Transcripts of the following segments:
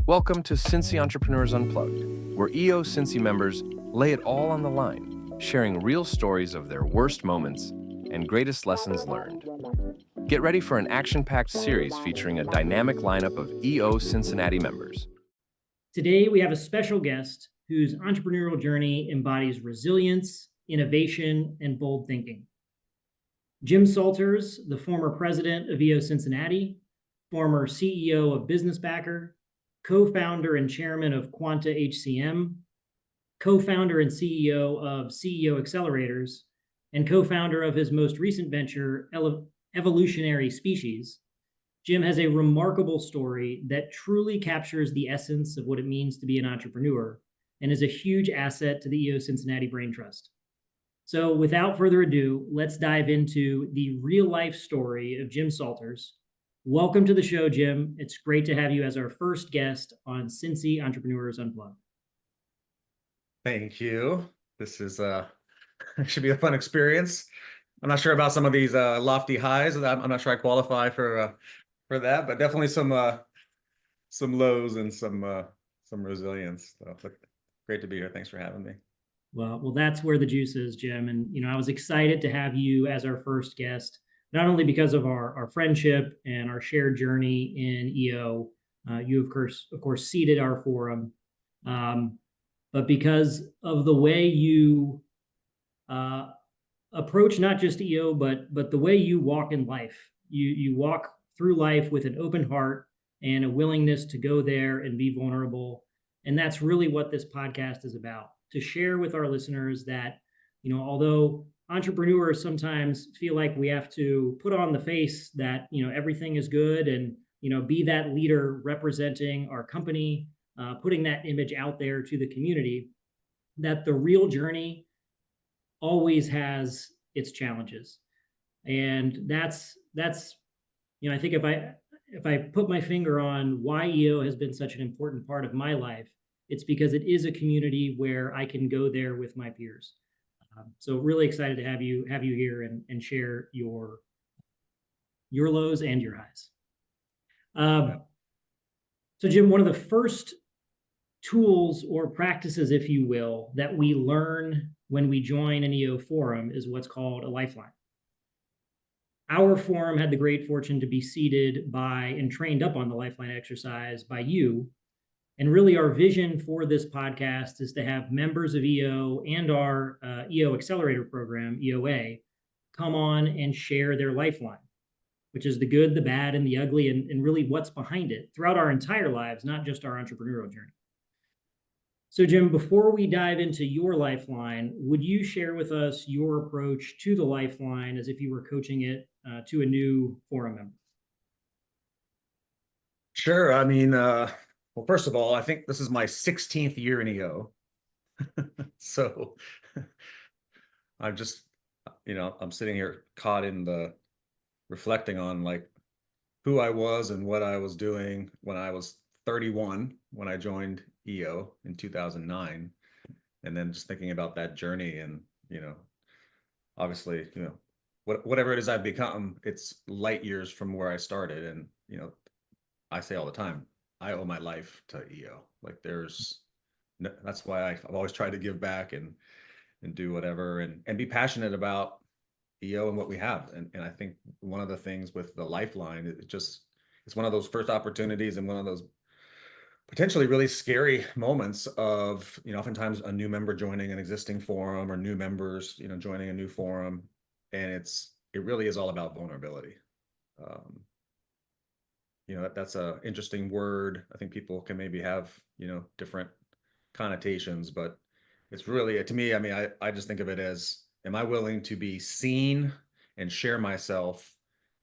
Welcome to Cincy Entrepreneurs Unplugged, where EO Cincy members lay it all on the line, sharing real stories of their worst moments and greatest lessons learned. Get ready for an action-packed series featuring a dynamic lineup of EO Cincinnati members. Today, we have a special guest whose entrepreneurial journey embodies resilience, innovation, and bold thinking. Jim Salters, the former president of EO Cincinnati, former CEO of Business Backer, co-founder and chairman of Quanta HCM, co-founder and CEO of CEO Accelerators, and co-founder of his most recent venture, Evolutionary Species, Jim has a remarkable story that truly captures the essence of what it means to be an entrepreneur and is a huge asset to the EO Cincinnati Brain Trust. So without further ado, let's dive into the real life story of Jim Salters. Welcome to the show, Jim. It's great to have you as our first guest on Cincy Entrepreneurs Unplugged. Thank you. This is should be a fun experience. I'm not sure about some of these lofty highs. I'm not sure I qualify for that, but definitely some lows and some resilience. So, but great to be here. Thanks for having me. Well, that's where the juice is, Jim. And I was excited to have you as our first guest, not only because of our friendship and our shared journey in EO. You of course seeded our forum, but because of the way you approach not just EO, but the way you walk in life. You walk through life with an open heart and a willingness to go there and be vulnerable. And that's really what this podcast is about, to share with our listeners that, although entrepreneurs sometimes feel like we have to put on the face that, everything is good and, be that leader representing our company, putting that image out there to the community, that the real journey always has its challenges. And that's I think if I put my finger on why EO has been such an important part of my life, it's because it is a community where I can go there with my peers. So really excited to have you here and share your lows and your highs. So Jim, one of the first tools or practices, if you will, that we learn when we join an EO forum is what's called a lifeline. Our forum had the great fortune to be seeded by and trained up on the lifeline exercise by you. And really our vision for this podcast is to have members of EO and our EO Accelerator program, EOA, come on and share their lifeline, which is the good, the bad, and the ugly, and really what's behind it throughout our entire lives, not just our entrepreneurial journey. So Jim, before we dive into your lifeline, would you share with us your approach to the lifeline as if you were coaching it to a new forum member? Sure. I mean, well, first of all, I think this is my 16th year in EO. So I'm just, I'm sitting here caught in the reflecting on like who I was and what I was doing when I was 31, when I joined EO in 2009. And then just thinking about that journey and, obviously, whatever it is I've become, it's light years from where I started. And, I say all the time, I owe my life to EO. Like that's why I've always tried to give back and do whatever and be passionate about EO and what we have. And I think one of the things with the lifeline, it's one of those first opportunities and one of those potentially really scary moments of, oftentimes a new member joining an existing forum or new members, joining a new forum. And it really is all about vulnerability. That's a interesting word. I think people can maybe have, different connotations, but it's really, to me, I mean, I just think of it as, am I willing to be seen and share myself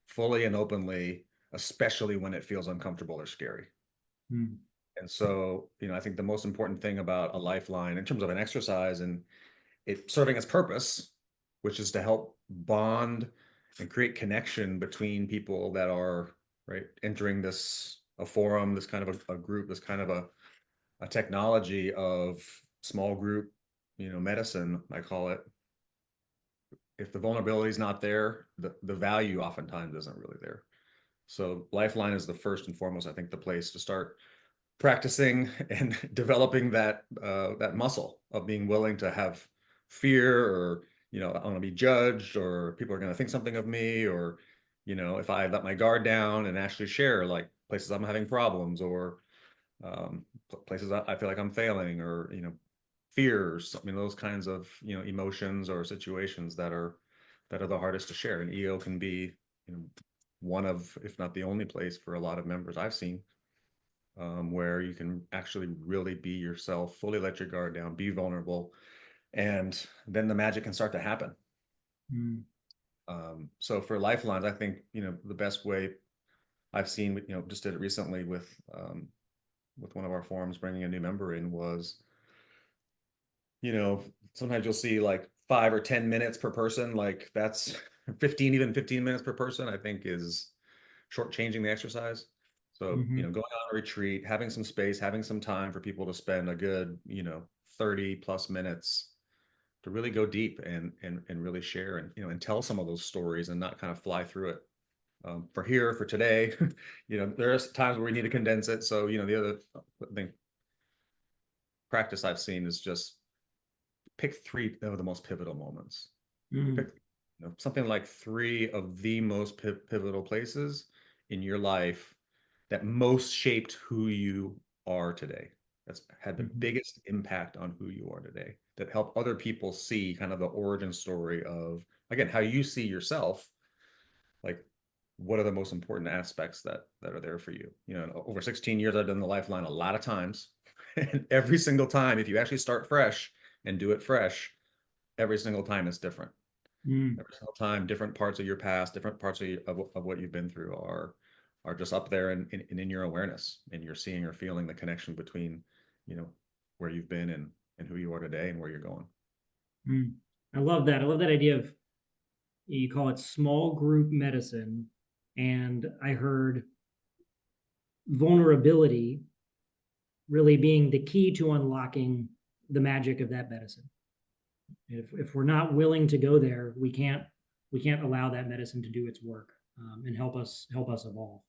fully and openly, especially when it feels uncomfortable or scary? And so, I think the most important thing about a lifeline in terms of an exercise and it serving its purpose, which is to help bond and create connection between people that are entering a forum, this kind of a group, this kind of a technology of small group, medicine, I call it. If the vulnerability is not there, the value oftentimes isn't really there. So Lifeline is the first and foremost, I think, the place to start practicing and developing that muscle of being willing to have fear, or I want to be judged, or people are going to think something of me, or if I let my guard down and actually share like places I'm having problems, or places I feel like I'm failing, or fears. I mean, those kinds of emotions or situations that are the hardest to share. And EO can be one of, if not the only place for a lot of members I've seen, where you can actually really be yourself, fully let your guard down, be vulnerable, and then the magic can start to happen. Mm. So for lifelines, I think the best way I've seen, just did it recently with one of our forums, bringing a new member in, was sometimes you'll see like 5 or 10 minutes per person, like that's 15 minutes per person, I think is shortchanging the exercise. So, going on a retreat, having some space, having some time for people to spend a good, 30 plus minutes to really go deep and really share, and, and tell some of those stories and not kind of fly through it. For today, there's times where we need to condense it. So, the other thing, practice I've seen is just pick 3 of the most pivotal moments. Pick, something like 3 of the most pivotal places in your life that most shaped who you are today. That's had the biggest impact on who you are today, that help other people see kind of the origin story of, again, how you see yourself. Like, what are the most important aspects that are there for you? Over 16 years, I've done the Lifeline a lot of times. And every single time, if you actually start fresh and do it fresh, every single time it's different. Every single time, different parts of your past, different parts of what you've been through are just up there and in your awareness, and you're seeing or feeling the connection between, where you've been and who you are today and where you're going. I love that. I love that idea of, you call it small group medicine. And I heard vulnerability really being the key to unlocking the magic of that medicine. If we're not willing to go there, we can't allow that medicine to do its work, and help us evolve.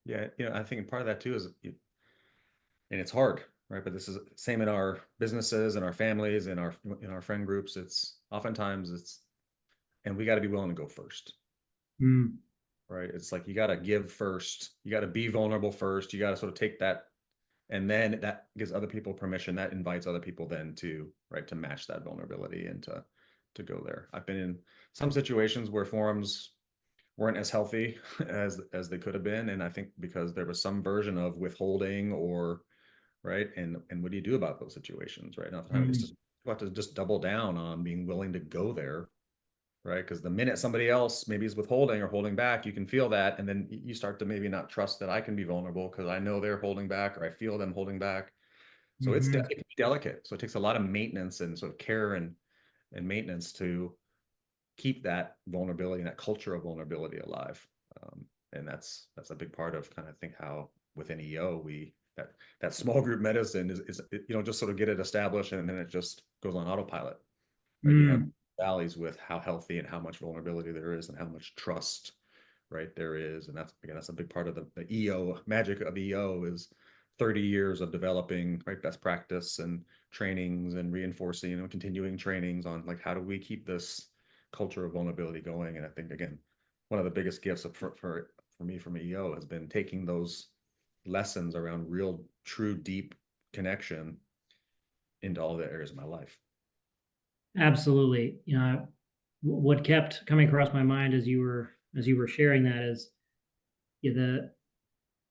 Yeah, I think part of that too is, and it's hard, right? But this is same in our businesses and our families and in our friend groups. It's oftentimes and we got to be willing to go first. Right? It's like you got to give first. You got to be vulnerable first. You got to sort of take that, and then that gives other people permission. That invites other people then to match that vulnerability and to go there. I've been in some situations where forums weren't as healthy as they could have been, and I think because there was some version of withholding, or and what do you do about those situations, right? Now, you have to just double down on being willing to go there, right? Because the minute somebody else maybe is withholding or holding back, you can feel that, and then you start to maybe not trust that I can be vulnerable because I know they're holding back, or I feel them holding back. So it can be delicate. So it takes a lot of maintenance and sort of care and maintenance to keep that vulnerability and that culture of vulnerability alive. And that's a big part of kind of think how within EO that small group medicine is just sort of get it established, and then it just goes on autopilot. Right? You have valleys with how healthy and how much vulnerability there is and how much trust there is. And that's a big part of the EO magic of EO is 30 years of developing best practice and trainings and reinforcing continuing trainings on like, how do we keep this culture of vulnerability going? And I think, again, one of the biggest gifts for me from EO has been taking those lessons around real, true, deep connection into all the areas of my life. Absolutely. What kept coming across my mind as you were sharing that is the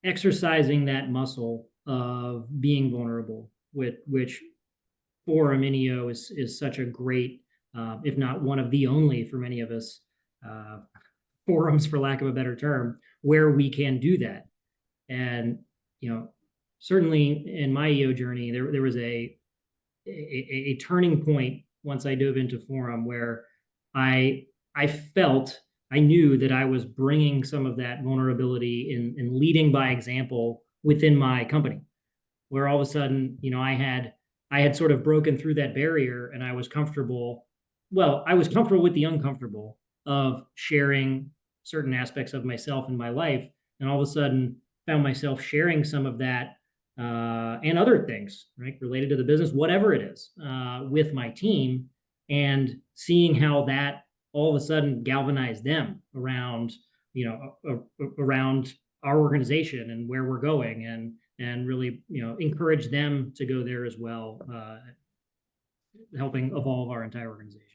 exercising that muscle of being vulnerable, which forum in EO is such a great, if not one of the only for many of us, forums, for lack of a better term, where we can do that. And certainly in my EO journey, there was a turning point once I dove into forum where I knew that I was bringing some of that vulnerability in leading by example within my company, where all of a sudden, I had sort of broken through that barrier, and I was comfortable. Well, I was comfortable with the uncomfortable of sharing certain aspects of myself in my life, and all of a sudden found myself sharing some of that and other things, right, related to the business, whatever it is, with my team, and seeing how that all of a sudden galvanized them around, around our organization and where we're going, and really, encourage them to go there as well, helping evolve our entire organization.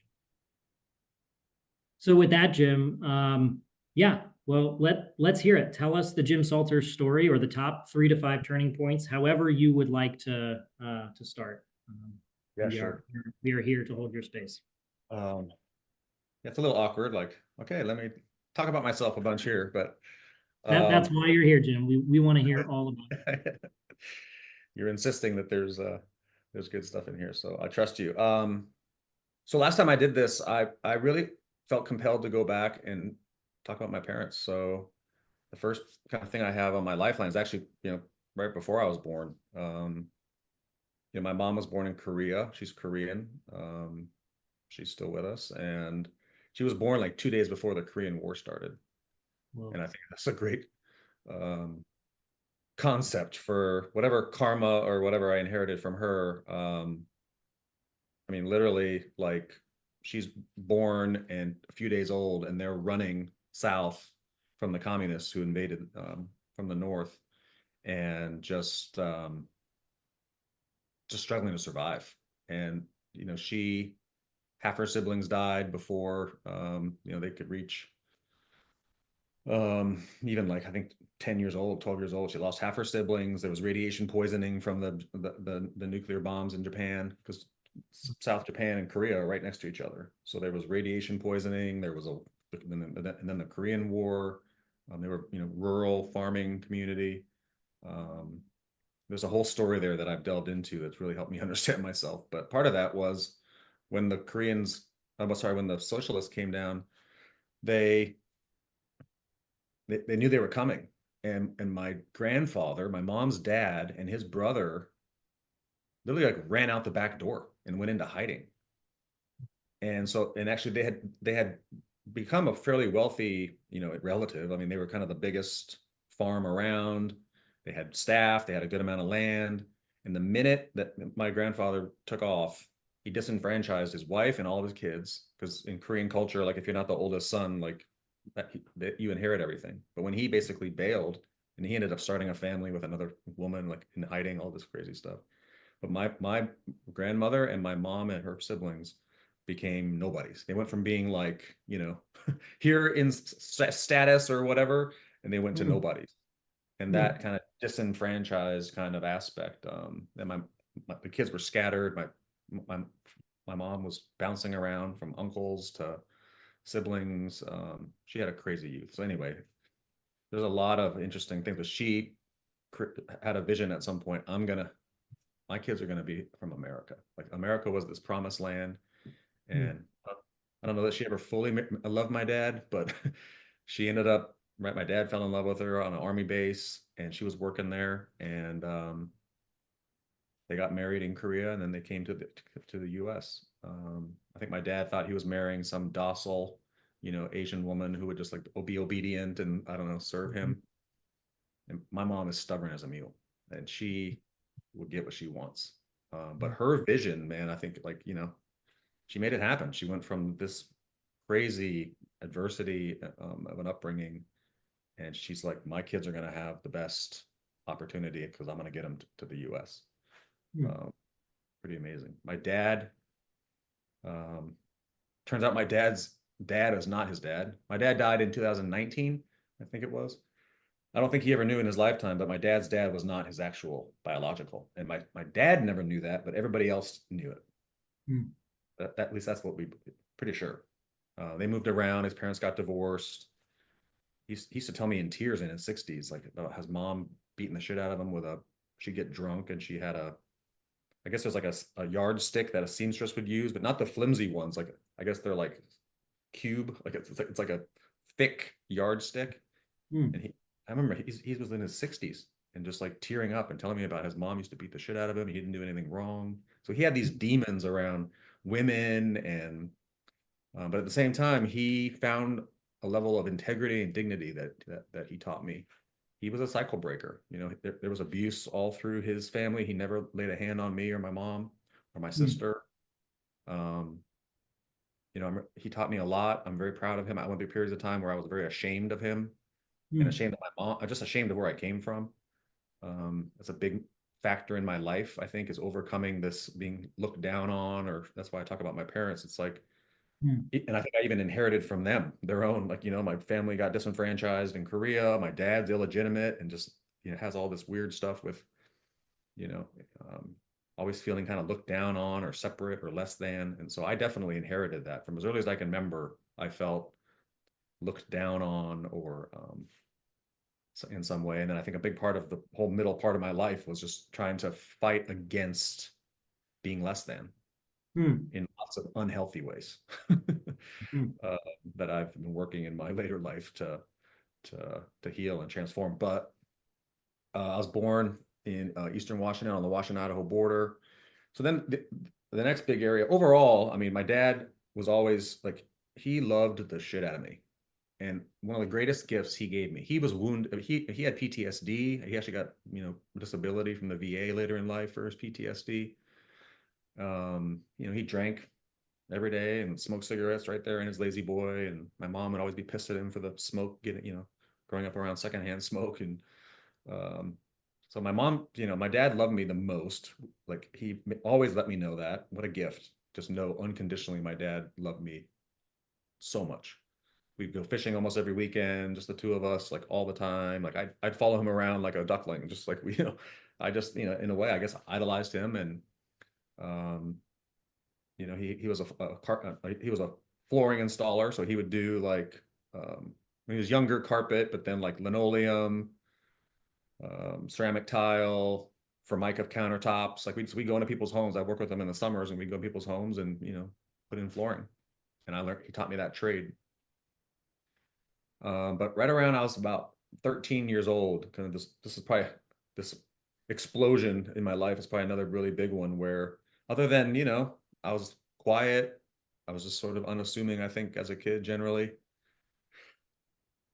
So with that, Jim, yeah, well, let's hear it. Tell us the Jim Salters story, or the top 3 to 5 turning points, however you would like to start. Yeah, sure. We are here to hold your space. It's a little awkward. Like, okay, let me talk about myself a bunch here, but that's why you're here, Jim. We want to hear all about it. You're insisting that there's good stuff in here, so I trust you. So last time I did this, I really felt compelled to go back and talk about my parents. So the first kind of thing I have on my lifeline is actually, right before I was born. My mom was born in Korea. She's Korean. She's still with us, and she was born like 2 days before the Korean War started. Whoa. And I think that's a great concept for whatever karma or whatever I inherited from her. I mean, literally, like, she's born and a few days old, and they're running south from the communists who invaded from the north, and just struggling to survive. And half her siblings died before they could reach even, like, I think 10 years old, 12 years old. She lost half her siblings. There was radiation poisoning from the nuclear bombs in Japan, because South Japan and Korea are right next to each other. So there was radiation poisoning. There was and then the Korean War. They were, rural farming community. There's a whole story there that I've delved into that's really helped me understand myself. But part of that was when the when the socialists came down, they knew they were coming. And my grandfather, my mom's dad, and his brother literally, like, ran out the back door and went into hiding. And actually they had become a fairly wealthy, relative. I mean, they were kind of the biggest farm around. They had staff, they had a good amount of land. And the minute that my grandfather took off, he disenfranchised his wife and all of his kids, because in Korean culture, like, if you're not the oldest son, like, you inherit everything. But when he basically bailed, and he ended up starting a family with another woman, like, in hiding, all this crazy stuff. But my grandmother and my mom and her siblings became nobodies. They went from being, like, here in status or whatever, and they went to nobodies. And that kind of disenfranchised kind of aspect. And the kids were scattered. My mom was bouncing around from uncles to siblings. She had a crazy youth. So anyway, there's a lot of interesting things. But she had a vision at some point. My kids are going to be from America. Like, America was this promised land. And I don't know that she ever fully loved my dad, but she ended up, right, my dad fell in love with her on an army base, and she was working there, and they got married in Korea, and then they came to the US. I think my dad thought he was marrying some docile, Asian woman who would just, like, be obedient and, I don't know, serve him. And my mom is stubborn as a mule, and she will get what she wants. But her vision, man, I think, like, she made it happen. She went from this crazy adversity of an upbringing, and she's like, my kids are going to have the best opportunity because I'm going to get them to the US. Pretty amazing. My dad, turns out my dad's dad is not his dad. My dad died in 2019, I think it was. I don't think he ever knew in his lifetime, but my dad's dad was not his actual biological. And my dad never knew that, but everybody else knew it. At least that's what pretty sure. They moved around. His parents got divorced. He used to tell me in tears in his 60s, like, about his mom beating the shit out of him she'd get drunk, and she had I guess there's like a yardstick that a seamstress would use, but not the flimsy ones. Like, I guess they're like cube, like it's like a thick yardstick. And I remember he was in his 60s and just, like, tearing up and telling me about his mom used to beat the shit out of him. He didn't do anything wrong. So he had these demons around women, and but at the same time, he found a level of integrity and dignity that he taught me. he was a cycle breaker. There was abuse all through his family. He never laid a hand on me or my mom or my sister. Um, he taught me a lot. I'm very proud of him. I went through periods of time where I was very ashamed of him and ashamed of my mom. I'm just ashamed of where I came from. That's a big factor in my life, I think, is overcoming this being looked down on, or that's why I talk about my parents. It's like, and I think I even inherited from them their own, like, my family got disenfranchised in Korea. My dad's illegitimate and just, has all this weird stuff with, you know, um, always feeling kind of looked down on or separate or less than. And so I definitely inherited that from as early as I can remember. I felt looked down on or in some way. And then I think a big part of the whole middle part of my life was just trying to fight against being less than in lots of unhealthy ways that I've been working in my later life to heal and transform. But I was born in Eastern Washington on the Washington-Idaho border. So then the next big area overall, I mean, my dad was always like, he loved the shit out of me. And one of the greatest gifts he gave me, he was wounded. He had PTSD. He actually got, disability from the VA later in life for his PTSD. He drank every day and smoked cigarettes right there in his lazy boy. And my mom would always be pissed at him for the smoke, growing up around secondhand smoke. And so my mom, my dad loved me the most. Like, he always let me know that. What a gift. Just know unconditionally my dad loved me so much. We'd go fishing almost every weekend, just the two of us, like all the time. Like I'd follow him around like a duckling, just like I just, in a way, I guess idolized him. And um, he was he was a flooring installer, so he would do like when he was younger, carpet, but then like linoleum, ceramic tile, formica countertops. Like we go into people's homes. I work with them in the summers, and we go to people's homes and put in flooring. And he taught me that trade. But right around I was about 13 years old, kind of this is probably this explosion in my life is probably another really big one where other than, I was quiet, I was just sort of unassuming, I think, as a kid generally.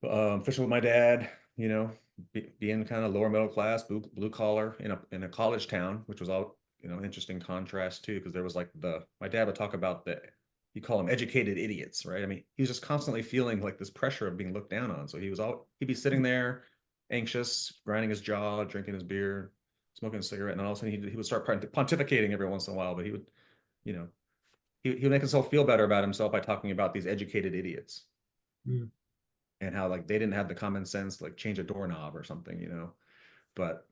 Fishing with my dad, being kind of lower middle class, blue collar in a college town, which was all, interesting contrast too, because there was like my dad would talk about you call them educated idiots, right? I mean, he was just constantly feeling like this pressure of being looked down on. So he'd be sitting there anxious, grinding his jaw, drinking his beer, smoking a cigarette. And then all of a sudden he would start pontificating every once in a while, but he would, he would make himself feel better about himself by talking about these educated idiots and how like they didn't have the common sense to like change a doorknob or something, but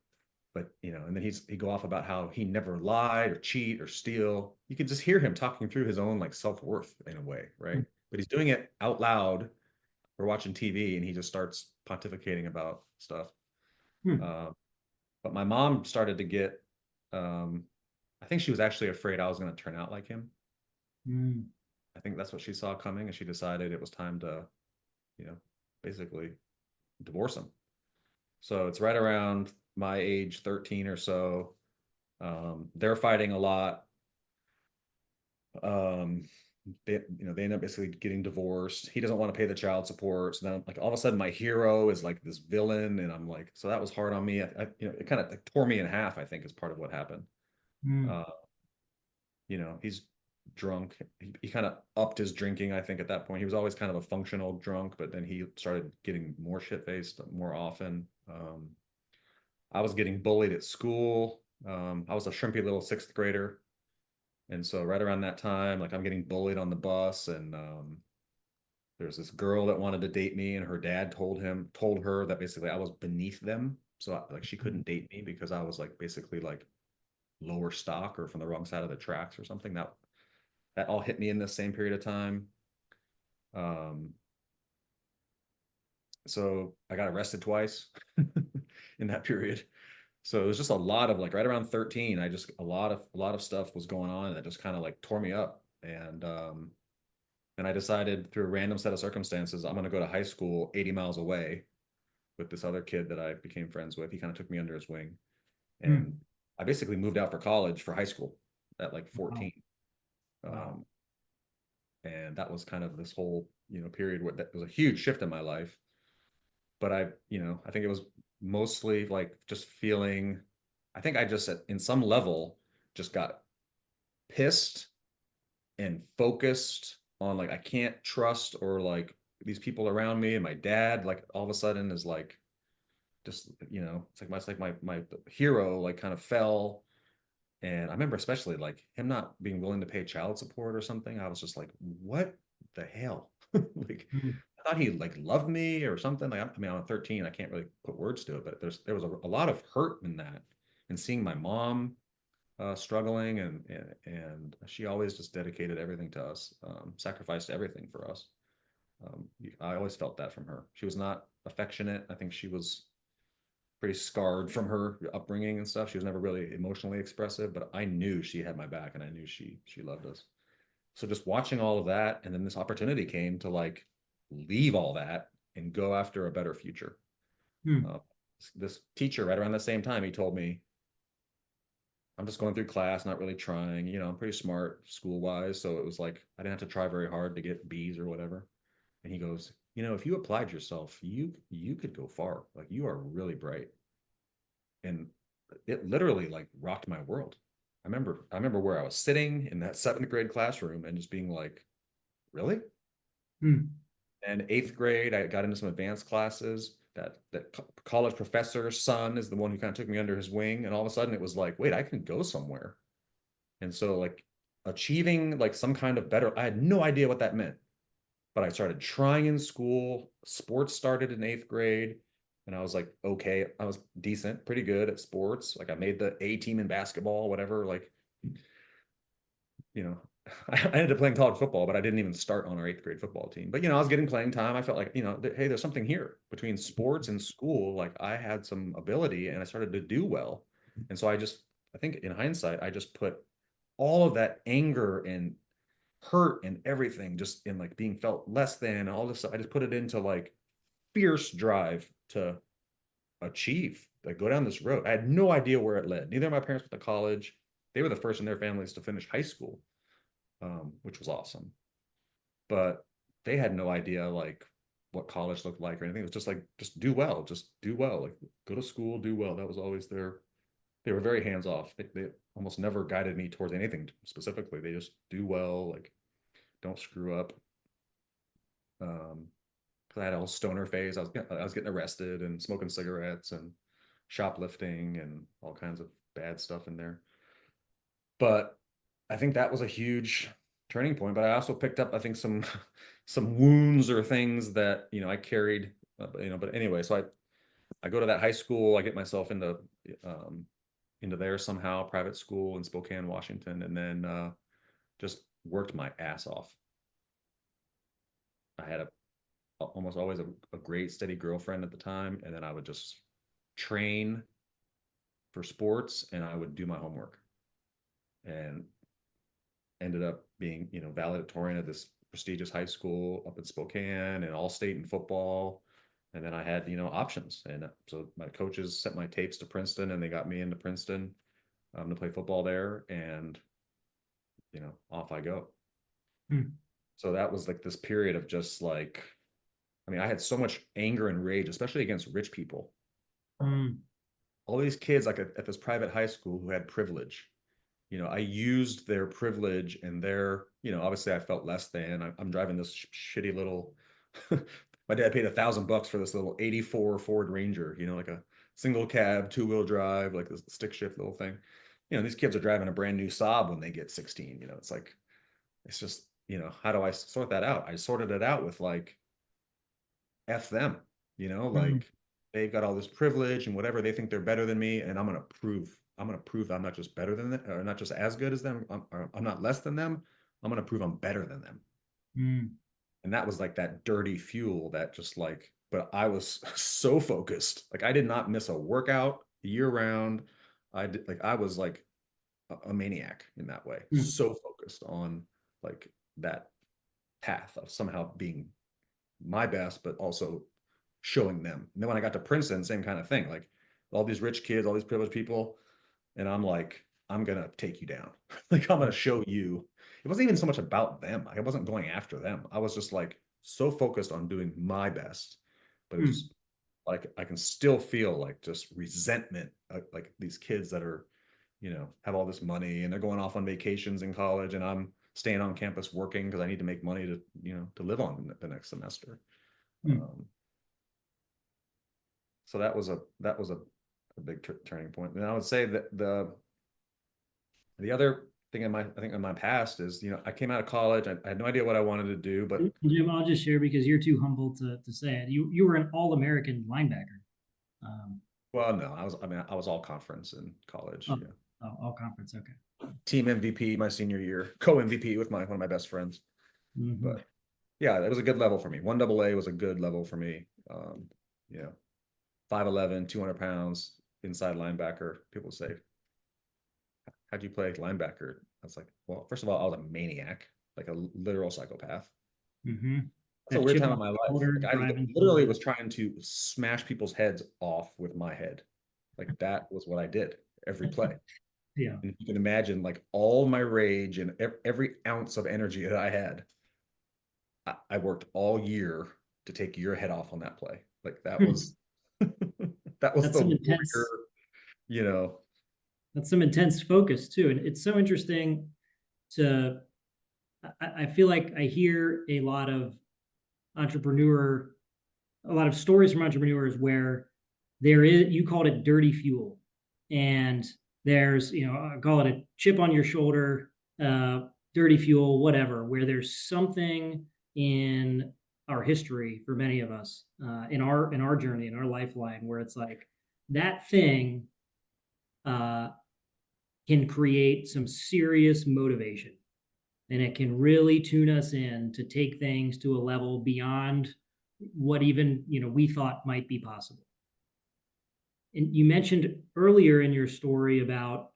and then he'd go off about how he never lied or cheat or steal. You could just hear him talking through his own like self-worth in a way, right? But he's doing it out loud. We're watching TV and he just starts pontificating about stuff. But my mom started to get, I think she was actually afraid I was going to turn out like him. I think that's what she saw coming, and she decided it was time to, basically divorce him. So it's right around my age, 13 or so. They're fighting a lot. They end up basically getting divorced. He doesn't want to pay the child support. So then like all of a sudden my hero is like this villain. And I'm like, so that was hard on me. It kind of like tore me in half, I think, is part of what happened. He's drunk. He kind of upped his drinking, I think, at that point. He was always kind of a functional drunk, but then he started getting more shit-faced more often. I was getting bullied at school. I was a shrimpy little sixth grader. And so right around that time, like I'm getting bullied on the bus, and there's this girl that wanted to date me, and her dad told her that basically I was beneath them. So like she couldn't date me because I was like basically like lower stock or from the wrong side of the tracks or something. That all hit me in the same period of time. So I got arrested twice in that period. So it was just a lot of like right around 13, a lot of stuff was going on that just kind of like tore me up. And I decided through a random set of circumstances, I'm going to go to high school 80 miles away with this other kid that I became friends with. He kind of took me under his wing. And I basically moved out for college for high school at like 14. Wow. And that was kind of this whole, period where that was a huge shift in my life. But I think it was mostly like just feeling, I think I just in some level just got pissed and focused on like I can't trust or like these people around me, and my dad like all of a sudden is like just, you know, it's like my hero like kind of fell. And I remember especially like him not being willing to pay child support or something. I was just like, what the hell? Like, Mm. I thought he like loved me or something. Like, I mean, I'm 13, I can't really put words to it, but there was a lot of hurt in that, and seeing my mom struggling, and she always just dedicated everything to us, sacrificed everything for us. I always felt that from her. She was not affectionate. I think she was pretty scarred from her upbringing and stuff. She was never really emotionally expressive, but I knew she had my back, and I knew she loved us. So just watching all of that, and then this opportunity came to like leave all that and go after a better future. Mm. Uh, this teacher right around the same time, he told me, I'm just going through class, not really trying. You know, I'm pretty smart school wise, so it was like I didn't have to try very hard to get B's or whatever. And he goes, you know, if you applied yourself, you could go far. Like you are really bright. And it literally like rocked my world. I remember where I was sitting in that seventh grade classroom and just being like, really? Mm. And eighth grade, I got into some advanced classes. That college professor's son is the one who kind of took me under his wing, and all of a sudden it was like, wait, I can go somewhere. And so like achieving like some kind of better, I had no idea what that meant, but I started trying in school. Sports started in eighth grade, and I was like, okay, I was decent, pretty good at sports. Like I made the A team in basketball, whatever. Like, you know, I ended up playing college football, but I didn't even start on our eighth grade football team. But, you know, I was getting playing time. I felt like, you know, hey, there's something here between sports and school. Like I had some ability and I started to do well. And so I think in hindsight, I just put all of that anger and hurt and everything just in like being felt less than and all this stuff. I just put it into like fierce drive to achieve, like go down this road. I had no idea where it led. Neither of my parents went to college. They were the first in their families to finish high school, which was awesome. But they had no idea like what college looked like or anything. It was just like, just do well, like go to school, do well. That was always they were very hands off. They almost never guided me towards anything specifically. They just do well, like don't screw up. Um, because I had a whole stoner phase. I was getting arrested and smoking cigarettes and shoplifting and all kinds of bad stuff in there. But I think that was a huge turning point. But I also picked up, I think, some some wounds or things that I carried. But anyway, so I go to that high school. I get myself um, into there somehow, private school in Spokane, Washington, and then just worked my ass off. I had almost always a great steady girlfriend at the time, and then I would just train for sports and I would do my homework, and ended up being valedictorian at this prestigious high school up in Spokane and all state in football. And then I had options, and so my coaches sent my tapes to Princeton and they got me into Princeton to play football there, and off I go. Mm. So that was like this period of just like, I mean, I had so much anger and rage, especially against rich people. Mm. All these kids like at this private high school who had privilege. I used their privilege and obviously I felt less than. I'm driving this shitty little, my dad paid $1,000 for this little 84 Ford Ranger, like a single cab, two-wheel drive, like this stick shift little thing. These kids are driving a brand new Saab when they get 16. It's like, it's just, how do I sort that out? I sorted it out with like, F them, Mm. like they've got all this privilege and whatever, they think they're better than me, and I'm going to prove I'm not just better than them, or not just as good as them. I'm not less than them. I'm going to prove I'm better than them. Mm. And that was like that dirty fuel that just like, but I was so focused. Like I did not miss a workout year round. I was like a maniac in that way. Mm. So focused on like that path of somehow being my best, but also showing them. And then when I got to Princeton, same kind of thing. Like all these rich kids, all these privileged people, and I'm like, I'm gonna take you down. Like I'm gonna show you. It wasn't even so much about them. I wasn't going after them. I was just like so focused on doing my best. But it was Mm. just like I can still feel like just resentment, like these kids that are, have all this money and they're going off on vacations in college, and I'm staying on campus working because I need to make money to, to live on the next semester. Hmm. So that was a big turning point. And I would say that the other thing I think in my past is, I came out of college. I had no idea what I wanted to do, but Jim, I'll just share because you're too humble to say it. You were an All-American linebacker. well, no, I was all conference in college. Oh, all conference. Okay. Team MVP my senior year, co-MVP with one of my best friends. Mm-hmm. But yeah, it was a good level for me. 1AA was a good level for me. 5'11", 200 pounds, inside linebacker. People say, how'd you play linebacker? I was like, well, first of all, I was a maniac, like a literal psychopath. Mm-hmm. That's a weird time in my life. Like, I literally was trying to smash people's heads off with my head. Like, that was what I did every play. Yeah. And you can imagine, like, all my rage and every ounce of energy that I had, I worked all year to take your head off on that play. Like, that was that was That's the some intense, warrior, that's some intense focus too. And it's so interesting I feel like I hear a lot of stories from entrepreneurs where you called it dirty fuel, and there's, I call it a chip on your shoulder, dirty fuel, whatever, where there's something in our history for many of us, in our journey, in our lifeline, where it's like that thing can create some serious motivation, and it can really tune us in to take things to a level beyond what even we thought might be possible. And you mentioned earlier in your story about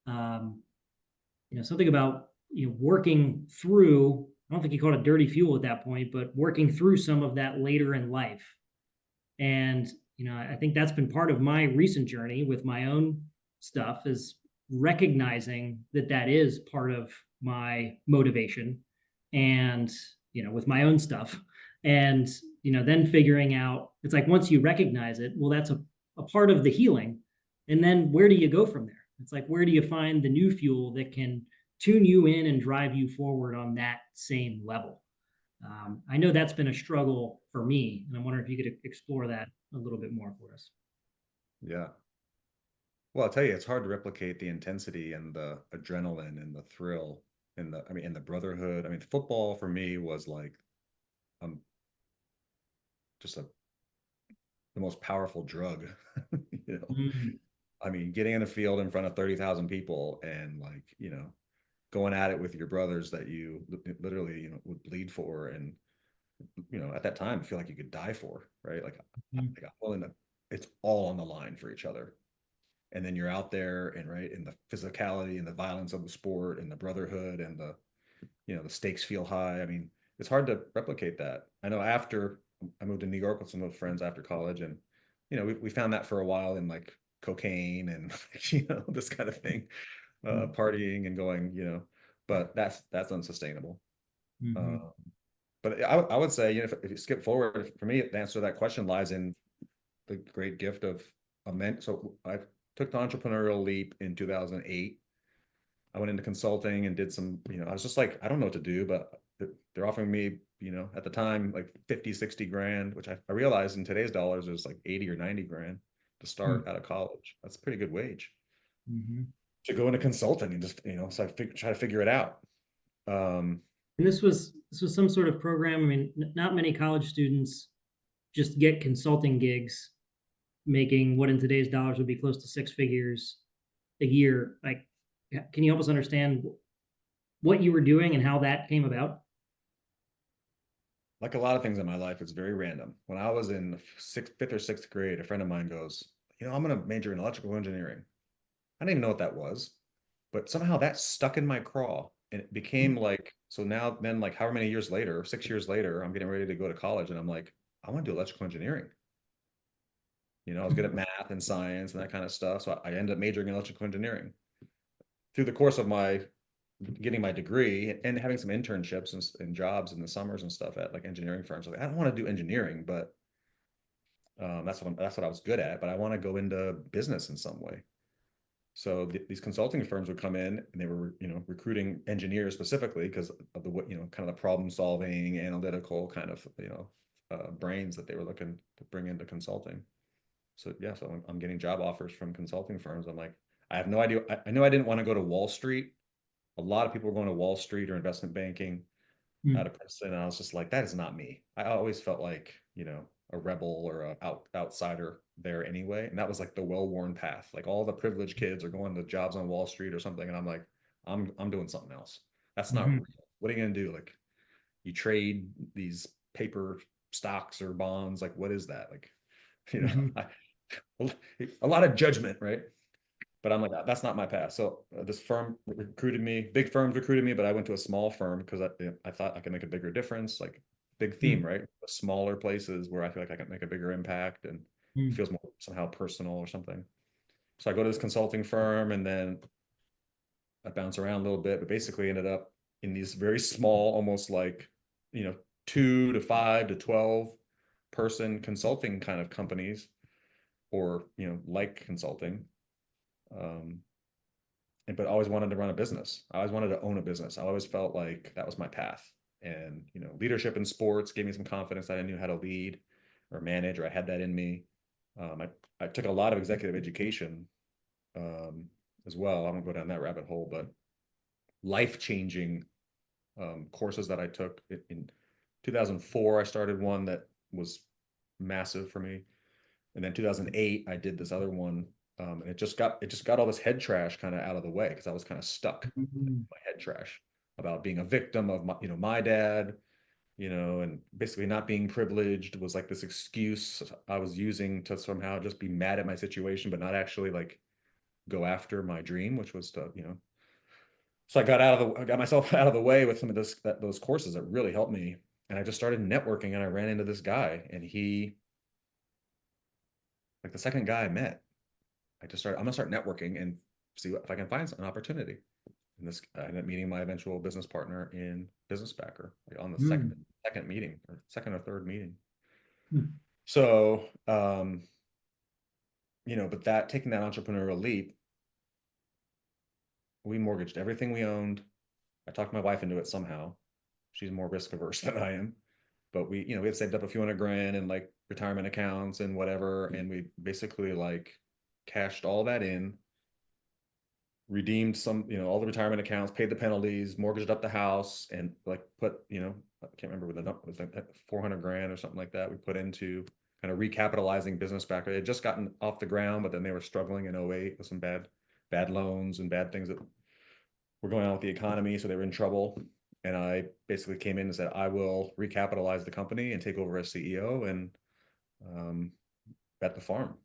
something about working through, I don't think you called it dirty fuel at that point, but working through some of that later in life. And I think that's been part of my recent journey with my own stuff, is recognizing that is part of my motivation, and with my own stuff, and then figuring out, it's like, once you recognize it, well, that's a part of the healing, and then where do you go from there? It's like, where do you find the new fuel that can tune you in and drive you forward on that same level? I know that's been a struggle for me, and I wonder if you could explore that a little bit more for us. Yeah. Well, I'll tell you, it's hard to replicate the intensity and the adrenaline and the thrill and the brotherhood. I mean, football for me was like, just the most powerful drug. I mean, getting in a field in front of 30,000 people and, like, going at it with your brothers that you literally, would bleed for. And, at that time, I feel like you could die for, right? Like, I'm willing to, it's all on the line for each other. And then you're out there and, right, in the physicality and the violence of the sport and the brotherhood and the stakes feel high. I mean, it's hard to replicate that. I know after I moved to New York with some of friends after college, and, we found that for a while in, like, cocaine and, this kind of thing, partying and going, but that's unsustainable. But I would say, if you skip forward, for me, the answer to that question lies in the great gift of a so I took the entrepreneurial leap in 2008. I went into consulting and did some, I was just like, I don't know what to do, but they're offering me, at the time, like 50, 60 grand, which I realized in today's dollars is like 80 or 90 grand to start out of college. That's a pretty good wage to go into consulting and just, so I try to figure it out. And this was some sort of program. I mean, not many college students just get consulting gigs making what in today's dollars would be close to 6 figures a year. Like, can you help us understand what you were doing and how that came about? Like a lot of things in my life, it's very random. When I was in fifth or sixth grade, a friend of mine goes, I'm going to major in electrical engineering. I didn't even know what that was, but somehow that stuck in my craw, and it became like, so now then, like, however many years later, 6 years later, I'm getting ready to go to college, and I'm like, I want to do electrical engineering. I was good at math and science and that kind of stuff. So I ended up majoring in electrical engineering. Through the course of my getting my degree and having some internships and jobs in the summers and stuff at, like, engineering firms, like, I don't want to do engineering, but That's what I was good at, but I want to go into business in some way. So these consulting firms would come in and they were, recruiting engineers specifically because of the, kind of the problem solving, analytical kind of, brains that they were looking to bring into consulting. So yeah, so I'm getting job offers from consulting firms. I'm like, I have no idea. I know I didn't want to go to Wall Street. A lot of people were going to Wall Street or investment banking out of Princeton. And I was just like, that is not me. I always felt like, a rebel or a outsider there anyway. And that was like the well-worn path. Like all the privileged kids are going to jobs on Wall Street or something. And I'm like, I'm doing something else. That's not real. What are you going to do? Like you trade these paper stocks or bonds. Like, what is that? Like, a lot of judgment, right? But I'm like, that's not my path. So this firm recruited me, big firms recruited me, but I went to a small firm because I thought I could make a bigger difference. Like big theme, right? Smaller places where I feel like I can make a bigger impact and it feels more somehow personal or something. So I go to this consulting firm and then I bounce around a little bit, but basically ended up in these very small, almost like, 2 to 5 to 12 person consulting kind of companies or, like consulting. But always wanted to run a business. I always wanted to own a business. I always felt like that was my path. And, leadership in sports gave me some confidence that I knew how to lead or manage, or I had that in me. I took a lot of executive education as well. I won't go down that rabbit hole, but life-changing courses that I took. In 2004, I started one that was massive for me. And then 2008, I did this other one. And it just got all this head trash kind of out of the way because I was kind of stuck in my head trash about being a victim of my dad, and basically not being privileged was like this excuse I was using to somehow just be mad at my situation, but not actually like go after my dream, which was to, So I got myself out of the way with some of those courses that really helped me. And I just started networking and I ran into this guy and he, like the second guy I met, I'm gonna start networking and see if I can find an opportunity. And I ended up meeting my eventual business partner in Business Backer, like on the second meeting or second or third meeting. So, but taking that entrepreneurial leap, we mortgaged everything we owned. I talked my wife into it somehow. She's more risk averse than I am, but we had saved up a few $100,000 in like retirement accounts and whatever. And we basically like cashed all that in, redeemed some, all the retirement accounts, paid the penalties, mortgaged up the house, and like put, I can't remember what the number was, like $400,000 or something like that. We put into kind of recapitalizing Business Backer. They had just gotten off the ground, but then they were struggling in 2008 with some bad loans and bad things that were going on with the economy. So they were in trouble. And I basically came in and said, I will recapitalize the company and take over as CEO and bet the farm.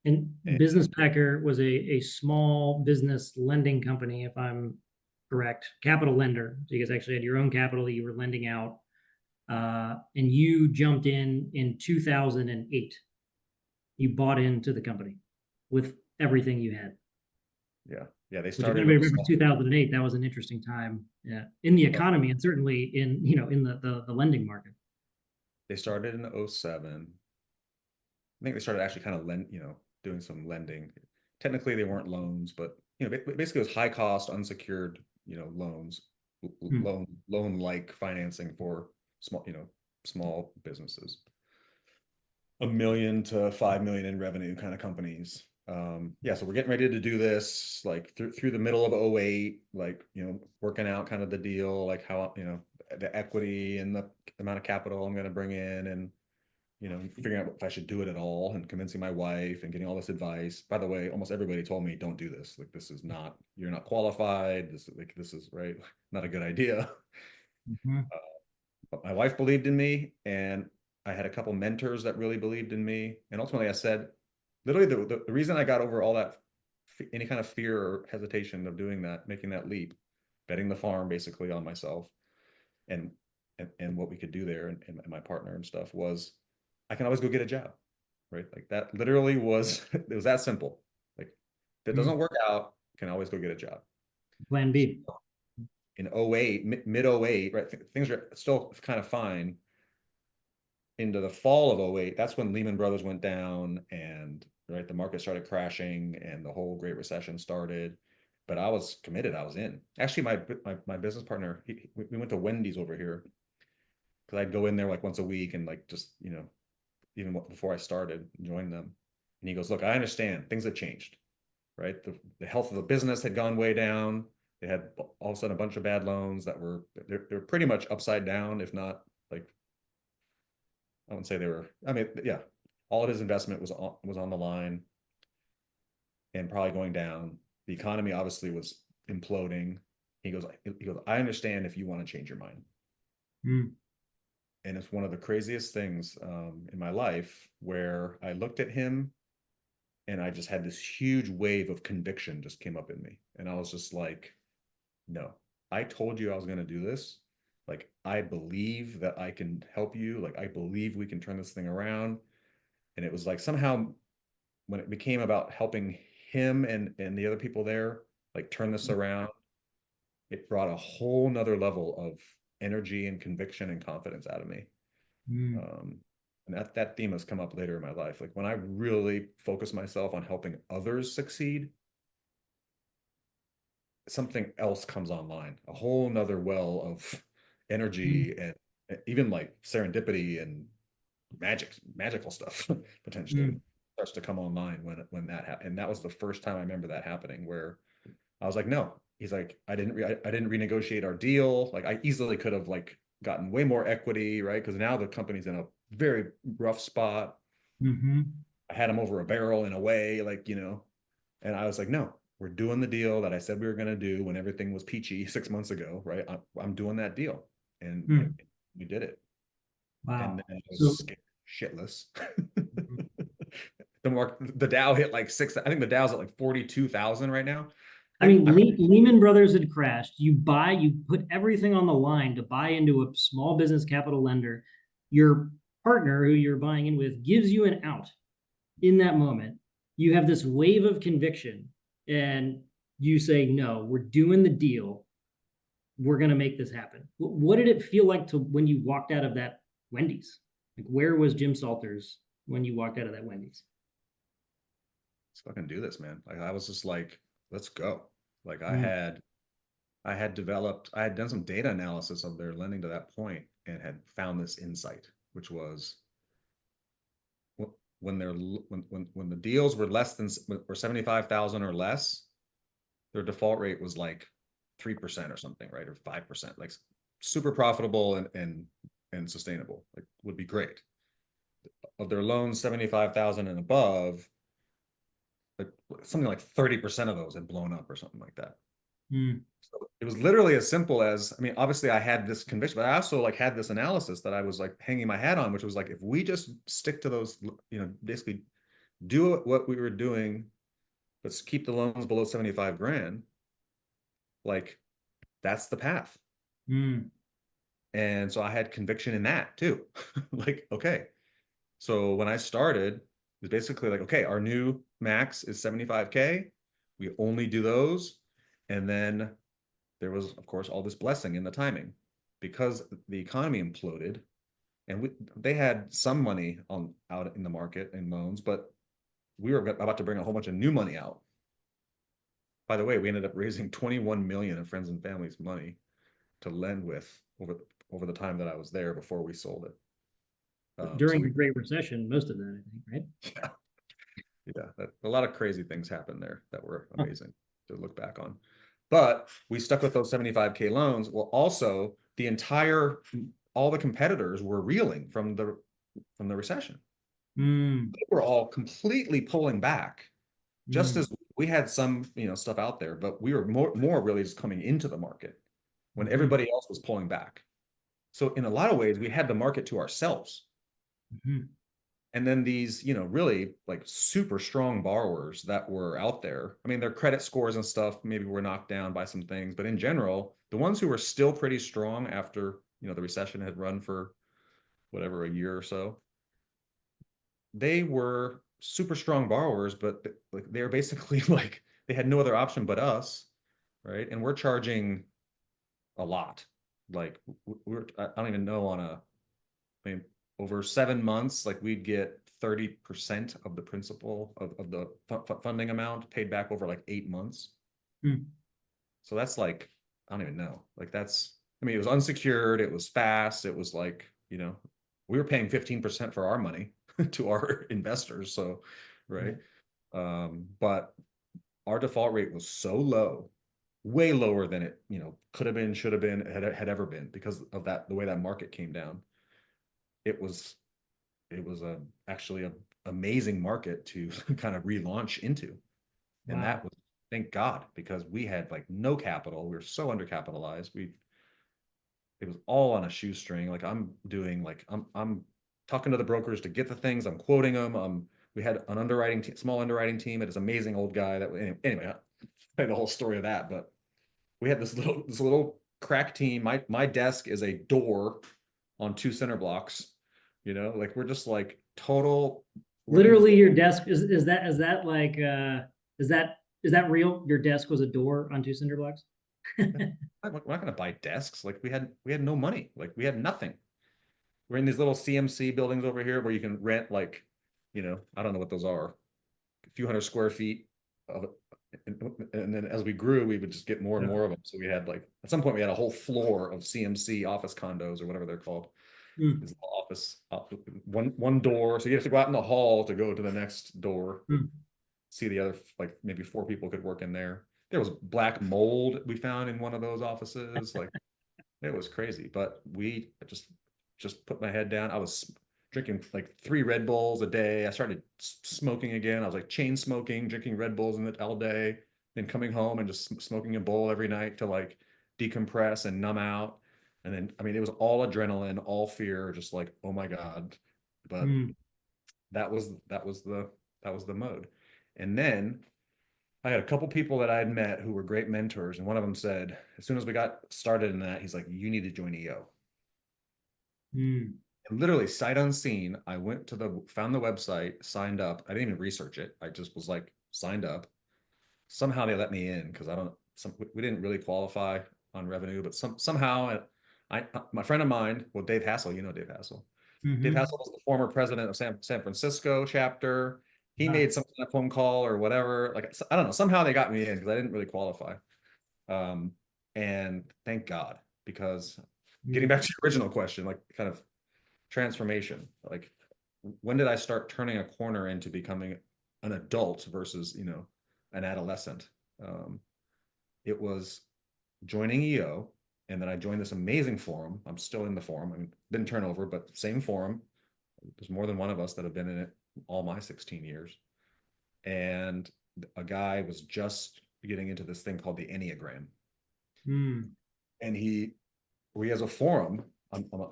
And Business Backer was a small business lending company, if I'm correct, capital lender. So you guys actually had your own capital that you were lending out. And you jumped in 2008. You bought into the company with everything you had. Yeah. Yeah. They Which, if started anybody remembers 2008, that was an interesting time. Yeah. In the economy and certainly in the lending market. They started in 2007. I think they started actually kind of doing some lending. Technically, they weren't loans, but basically it was high cost, unsecured, loans, loan-like financing for small businesses. $1 million to $5 million in revenue kind of companies. Yeah, so we're getting ready to do this like through the middle of 2008, like working out kind of the deal, like how the equity and the amount of capital I'm going to bring in, and figuring out if I should do it at all, and convincing my wife and getting all this advice. By the way, almost everybody told me, don't do this. Like, you're not qualified. This is right. Not a good idea. But my wife believed in me, and I had a couple mentors that really believed in me. And ultimately I said, literally the reason I got over all that, any kind of fear or hesitation of doing that, making that leap, betting the farm basically on myself and what we could do there and my partner and stuff, was I can always go get a job, right? Like that literally was, it was that simple. Like if it doesn't work out, I can always go get a job. Plan B. So in 2008, mid 2008, right? Things are still kind of fine. into the fall of '08, that's when Lehman Brothers went down and right, the market started crashing and the whole Great Recession started. But I was committed. I was in. Actually, my business partner, we went to Wendy's over here because I'd go in there like once a week and like just, even before I started, join them. And he goes, look, I understand things have changed, right? The health of the business had gone way down. They had all of a sudden a bunch of bad loans that they're pretty much upside down, if not like, I wouldn't say they were, I mean, yeah, all of his investment was on the line and probably going down. The economy obviously was imploding. He goes, I understand if you want to change your mind. Mm. And it's one of the craziest things in my life where I looked at him and I just had this huge wave of conviction just came up in me. And I was just like, no, I told you I was going to do this. Like, I believe that I can help you. Like, I believe we can turn this thing around. And it was like somehow when it became about helping him and the other people there, like turn this around, it brought a whole nother level of energy and conviction and confidence out of me. Mm. And that theme has come up later in my life. Like when I really focus myself on helping others succeed, something else comes online, a whole nother well of energy and even like serendipity and magical stuff potentially Mm. starts to come online when that happened. And that was the first time I remember that happening where I was like, no. He's like, I didn't renegotiate our deal. Like I easily could have like gotten way more equity, right? Because now the company's in a very rough spot. Mm-hmm. I had him over a barrel in a way, like, and I was like, no, we're doing the deal that I said we were going to do when everything was peachy 6 months ago, right? I'm doing that deal. And we did it. And Wow. then I So was scared shitless. The Dow hit like I think the Dow's at like 42,000 right now. I mean, I'm Lehman Brothers had crashed. You put everything on the line to buy into a small business capital lender. Your partner, who you're buying in with, gives you an out in that moment. You have this wave of conviction, and you say, "No, we're doing the deal. We're going to make this happen." What did it feel like to when you walked out of that Wendy's? Like, where was Jim Salters when you walked out of that Wendy's? let's fucking do this, man. Like I was just like, let's go. Like Mm. I had done some data analysis of their lending to that point and had found this insight, which was when the deals were less than or 75,000 or less, their default rate was like 3% or something, right? Or 5%, like super profitable and sustainable, like would be great. Of their loans, 75,000 and above, like something like 30% of those had blown up or something like that. Mm. So it was literally as simple as, I mean, obviously I had this conviction, but I also like had this analysis that I was like hanging my hat on, which was like, if we just stick to those, basically do what we were doing, but keep the loans below 75 grand, like that's the path. Mm. And so I had conviction in that too. Like, okay. So when I started, it was basically like, okay, our new max is 75K. We only do those. And then there was, of course, all this blessing in the timing because the economy imploded and they had some money out in the market in loans, but we were about to bring a whole bunch of new money out. By the way, we ended up raising 21 million of friends and family's money to lend with over the time that I was there before we sold it. During the Great Recession, most of that, I think, right? Yeah, a lot of crazy things happened there that were amazing to look back on. But we stuck with those 75K loans. Well, also all the competitors were reeling from the recession. Mm. They were all completely pulling back, just Mm. as we had some, stuff out there, but we were more really just coming into the market when everybody else was pulling back. So in a lot of ways, we had the market to ourselves. Mm-hmm. And then these, really like super strong borrowers that were out there. I mean, their credit scores and stuff maybe were knocked down by some things, but in general, the ones who were still pretty strong after, the recession had run for whatever, a year or so, they were super strong borrowers, but like they're basically like they had no other option but us, right? And we're charging a lot. Like I don't even know I mean, over 7 months, like we'd get 30% of the principal of the funding amount paid back over like 8 months. Hmm. So that's like, I don't even know. Like that's, I mean, it was unsecured, it was fast, it was like, we were paying 15% for our money to our investors. So, right. But our default rate was so low, way lower than it, could have been, should have been, had ever been because of that, the way that market came down. It was actually a amazing market to kind of relaunch into. And Wow. that was, thank God, because we had like no capital. We were so undercapitalized. It was all on a shoestring. Like I'm talking to the brokers to get the things. I'm quoting them. We had an small underwriting team. It is amazing old guy that anyway, I had the whole story of that, but we had this little crack team. My desk is a door on 2 center blocks. Like we're just like total. Literally, your desk is that like is that real? Your desk was a door on 2 cinder blocks. We're not going to buy desks. Like we had no money. Like we had nothing. We're in these little CMC buildings over here where you can rent like, I don't know what those are, a few hundred square feet of it. And then as we grew, we would just get more and more of them. So we had like, at some point we had a whole floor of CMC office condos or whatever they're called. This office, one door. So you have to go out in the hall to go to the next door. See the other, like maybe 4 people could work in there. There was black mold we found in one of those offices. Like it was crazy, but we just put my head down. I was drinking like 3 Red Bulls a day. I started smoking again. I was like chain smoking, drinking Red Bulls all day, then coming home and just smoking a bowl every night to like decompress and numb out. And then, I mean, it was all adrenaline, all fear, just like, oh my God. But that was the mode. And then I had a couple people that I had met who were great mentors, and one of them said, as soon as we got started in that, he's like, "You need to join EO." And literally, sight unseen, I went to found the website, signed up. I didn't even research it. I just was like, signed up. Somehow they let me in because we didn't really qualify on revenue, but somehow my friend of mine, well, Dave Hassel, Dave Hassel. Dave Hassel was the former president of San Francisco chapter. He made some kind of phone call or whatever. Like, I don't know. Somehow they got me in because I didn't really qualify. And thank God, because getting back to your original question, like kind of transformation, like when did I start turning a corner into becoming an adult versus, an adolescent? It was joining EO. And then I joined this amazing forum. I'm still in the forum. I mean, didn't turn over, but same forum. There's more than one of us that have been in it all my 16 years. And a guy was just getting into this thing called the Enneagram. And we has a forum,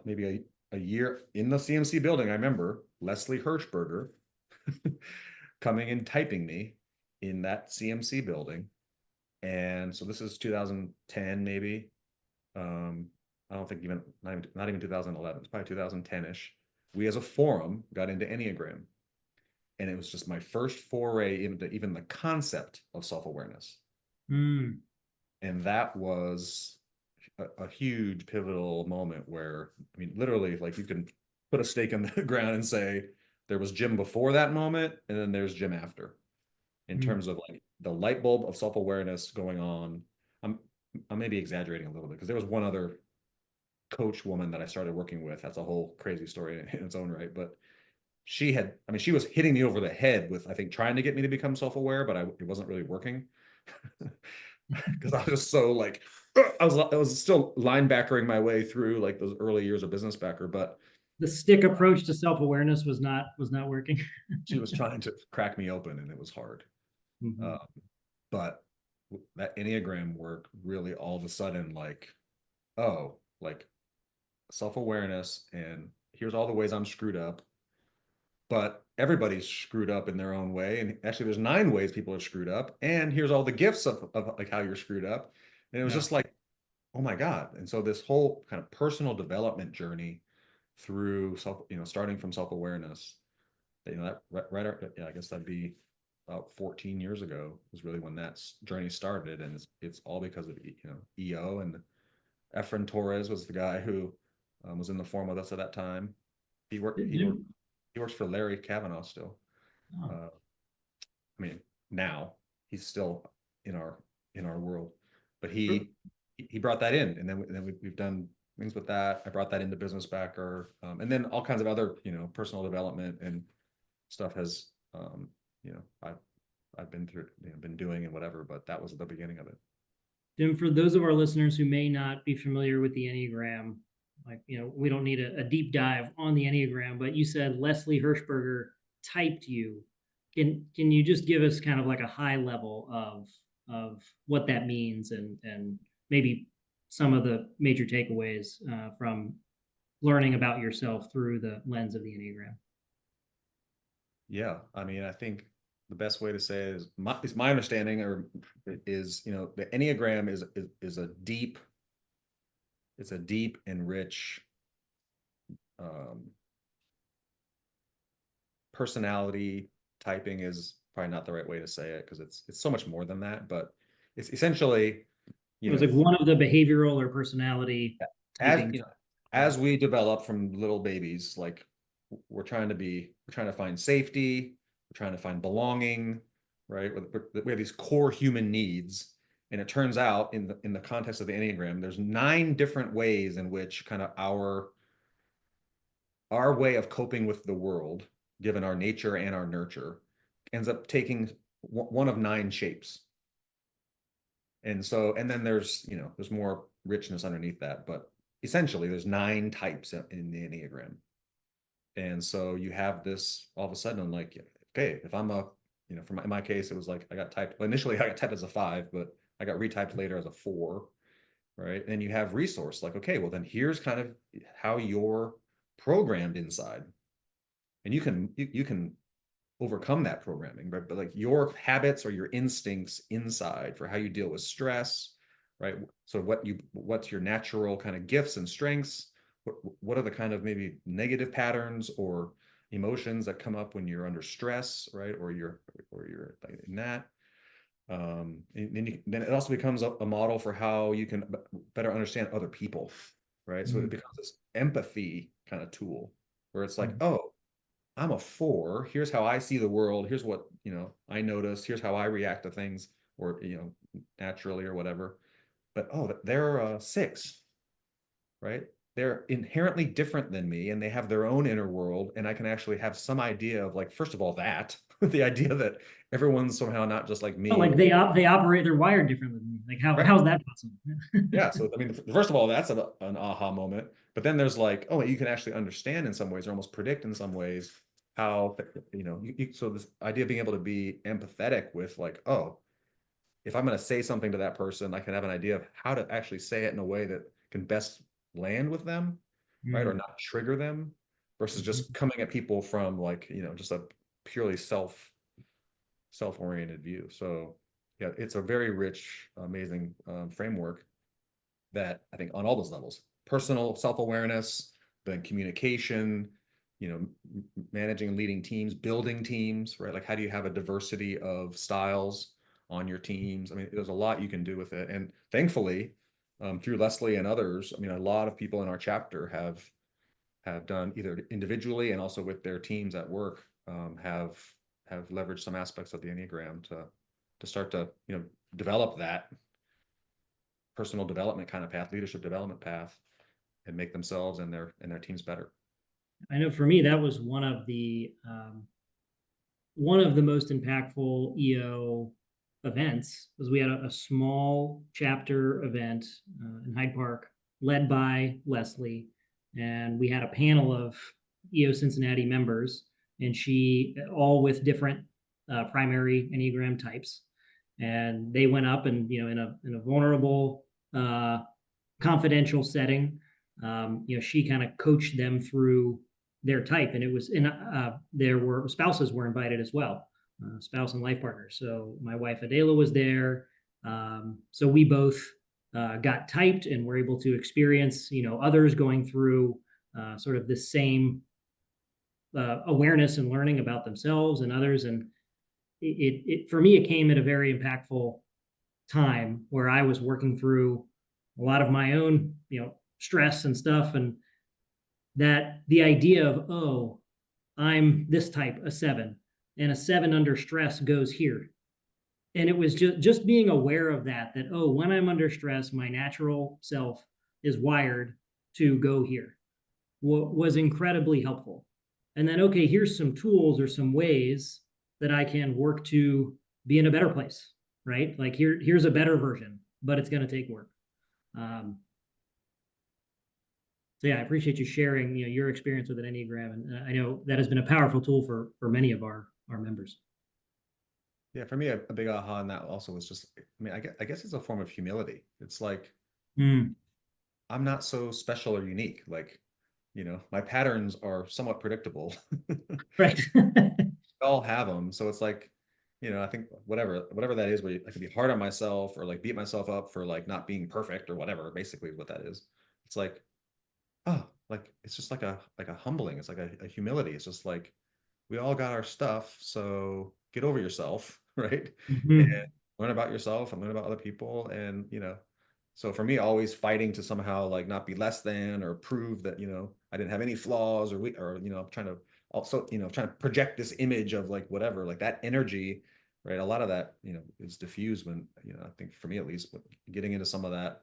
maybe a year in the CMC building. I remember Leslie Hirschberger coming and typing me in that CMC building. And so this is 2010, maybe. I don't think not even 2011. It's probably 2010-ish. We as a forum got into Enneagram. And it was just my first foray into even the concept of self-awareness. And that was a huge pivotal moment where, I mean, literally, like you can put a stake in the ground and say there was Jim before that moment, and then there's Jim after, in terms of like the light bulb of self-awareness going on. I'm maybe exaggerating a little bit because there was one other coach woman that I started working with. That's a whole crazy story in its own right. But she was hitting me over the head with, I think, trying to get me to become self-aware, but it wasn't really working because I was just so like, I was still linebackering my way through like those early years of business backer, but the stick approach to self-awareness was not working. She was trying to crack me open and it was hard. But that Enneagram work really all of a sudden like, oh, like self-awareness, and here's all the ways I'm screwed up, but everybody's screwed up in their own way. And actually there's 9 ways people are screwed up. And here's all the gifts of like how you're screwed up. And it was just like, oh my God. And so this whole kind of personal development journey through starting from self-awareness, that yeah, I guess that'd be about 14 years ago was really when that journey started. And it's all because of, EO, and Efren Torres was the guy who was in the forum with us at that time. He works for Larry Kavanaugh still. Oh. I mean, now he's still in our world, but he brought that in, and then we've done things with that. I brought that into Business Backer, and then all kinds of other, personal development and stuff has, I've been through, been doing and whatever, but that was the beginning of it. Jim, for those of our listeners who may not be familiar with the Enneagram, we don't need a deep dive on the Enneagram, but you said Leslie Hirschberger typed you. Can you just give us kind of like a high level of what that means and maybe some of the major takeaways from learning about yourself through the lens of the Enneagram? Yeah, I mean, I think the best way to say it is my understanding, or is, the Enneagram is a deep and rich personality. Typing is probably not the right way to say it, because it's so much more than that, but it's essentially, it was like one of the behavioral or personality typing. As we develop from little babies, like we're trying to find safety, we're trying to find belonging, right? We have these core human needs, and it turns out in the context of the Enneagram, there's 9 different ways in which kind of our way of coping with the world, given our nature and our nurture, ends up taking one of 9 shapes. And then there's more richness underneath that, but essentially there's 9 types in the Enneagram. And so you have this, all of a sudden, I'm like, okay, if I'm in my case, it was like initially I got typed as a 5, but I got retyped later as a 4, right? And you have resource, like, okay, well then here's kind of how you're programmed inside. And you can overcome that programming, right? But like your habits or your instincts inside for how you deal with stress, right? So what's your natural kind of gifts and strengths? What are the kind of maybe negative patterns or emotions that come up when you're under stress, right? Or you're in that. And then it also becomes a model for how you can better understand other people, right? So it becomes this empathy kind of tool where it's like, oh, I'm a 4. Here's how I see the world. Here's what, I notice. Here's how I react to things, or, naturally or whatever. But, they're a 6, right? They're inherently different than me, and they have their own inner world. And I can actually have some idea of, like, first of all, that the idea that everyone's somehow not just like me. Oh, like they operate, they're wired differently than me. Like how's that possible? Yeah. So, I mean, first of all, that's an aha moment. But then there's like, oh, you can actually understand in some ways, or almost predict in some ways how, so this idea of being able to be empathetic with, like, oh, if I'm going to say something to that person, I can have an idea of how to actually say it in a way that can best land with them, right? Or not trigger them, versus just coming at people from, like, just a purely self-oriented view. So yeah, it's a very rich, amazing framework that I think on all those levels, personal self-awareness, then communication, managing and leading teams, building teams, right? Like, how do you have a diversity of styles on your teams? I mean, there's a lot you can do with it. And thankfully, through Leslie and others, I mean, a lot of people in our chapter have done, either individually and also with their teams at work, have leveraged some aspects of the Enneagram to start to, develop that personal development kind of path, leadership development path, and make themselves and their teams better. I know for me, that was one of the most impactful EO events, was we had a small chapter event in Hyde Park led by Leslie, and we had a panel of EO Cincinnati members, and she, all with different primary Enneagram types, and they went up and, in a vulnerable, confidential setting, she kind of coached them through their type, and it was there were spouses were invited as well, spouse and life partners. So my wife Adela was there, so we both got typed and were able to experience others going through sort of the same awareness and learning about themselves and others. And it for me, it came at a very impactful time where I was working through a lot of my own stress and stuff, and that the idea of, oh, I'm this type, a 7, and a 7 under stress goes here. And it was just being aware of that, oh, when I'm under stress, my natural self is wired to go here, was incredibly helpful. And then, okay, here's some tools or some ways that I can work to be in a better place, right? Like here's a better version, but it's going to take work. So yeah, I appreciate you sharing, your experience with an Enneagram, and I know that has been a powerful tool for many of our members. Yeah, for me, a big aha in that also was just, I mean, I guess it's a form of humility. It's like, I'm not so special or unique. Like, my patterns are somewhat predictable. Right. We all have them. So it's like, I think whatever that is, where I can be hard on myself or like beat myself up for like not being perfect or whatever, basically what that is. It's like, oh, like, it's just like a humbling. It's like a humility. It's just like, we all got our stuff. So get over yourself, right? And learn about yourself and learn about other people. And, so for me, always fighting to somehow like not be less than or prove that, I didn't have any flaws or I'm trying to also, trying to project this image of like whatever, like that energy, right? A lot of that, is diffused when, I think for me at least, getting into some of that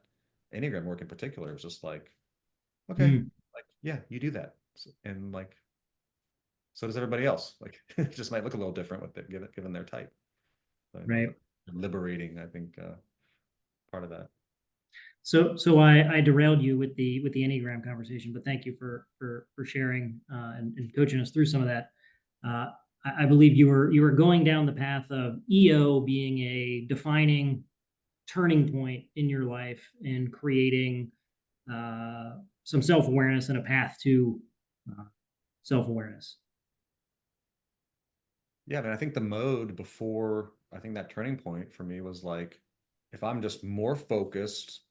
Enneagram work in particular is just like, okay, like, yeah, you do that. And like, so does everybody else. Like, it just might look a little different with it, given their type. But, Right. Liberating, I think, part of that. So I derailed you with the Enneagram conversation, but thank you for sharing and coaching us through some of that. I believe you were going down the path of EO being a defining turning point in your life and creating some self-awareness and a path to self-awareness. Yeah, I mean, I think the mode before, I think that turning point for me was like, if I'm just more focused,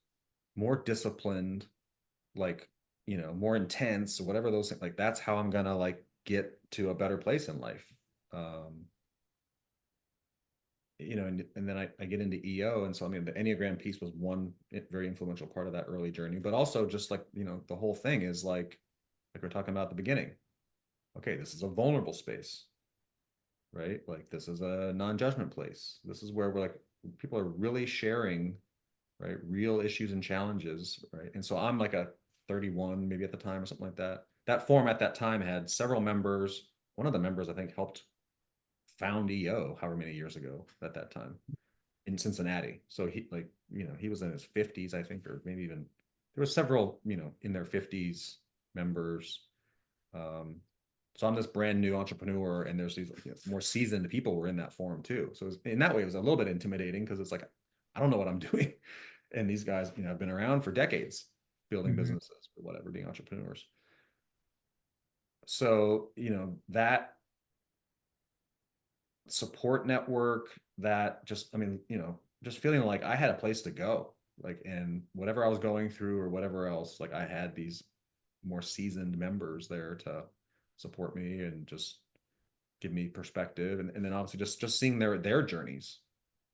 more disciplined, like, more intense or whatever those things, like that's how I'm gonna like get to a better place in life. And then I get into EO. And so, I mean, the Enneagram piece was one very influential part of that early journey, but also just like, the whole thing is like we're talking about at the beginning. Okay, this is a vulnerable space, right? Like this is a non-judgment place. This is where we're like, people are really sharing, right? Real issues and challenges, right? And so I'm like a 31, maybe at the time or something like that. That forum at that time had several members. One of the members, I think, helped found EO however many years ago at that time in Cincinnati. So he he was in his 50s, I think, or maybe even there were several, in their 50s members. So I'm this brand new entrepreneur, and there's these more seasoned people were in that forum too. So in that way, it was a little bit intimidating because it's like, I don't know what I'm doing. And these guys, have been around for decades building businesses or whatever, being entrepreneurs. So, that support network, that just, I mean, just feeling like I had a place to go, like, and whatever I was going through or whatever else, like I had these more seasoned members there to support me and just give me perspective. And then obviously just seeing their journeys,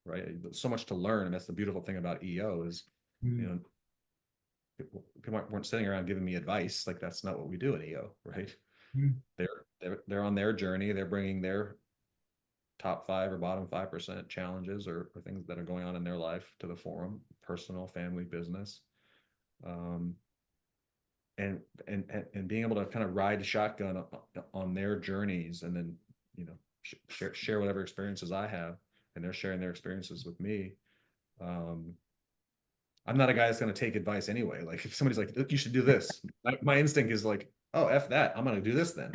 right? So much to learn. And that's the beautiful thing about EO is, people weren't sitting around giving me advice. Like that's not what we do in EO, right? They're on their journey. They're bringing their top 5 or bottom 5% challenges or things that are going on in their life to the forum, personal, family, business. And being able to kind of ride the shotgun on their journeys, and then share whatever experiences I have, and they're sharing their experiences with me. I'm not a guy that's going to take advice anyway. Like if somebody's like, you should do this, my instinct is like, oh, F that, I'm going to do this then.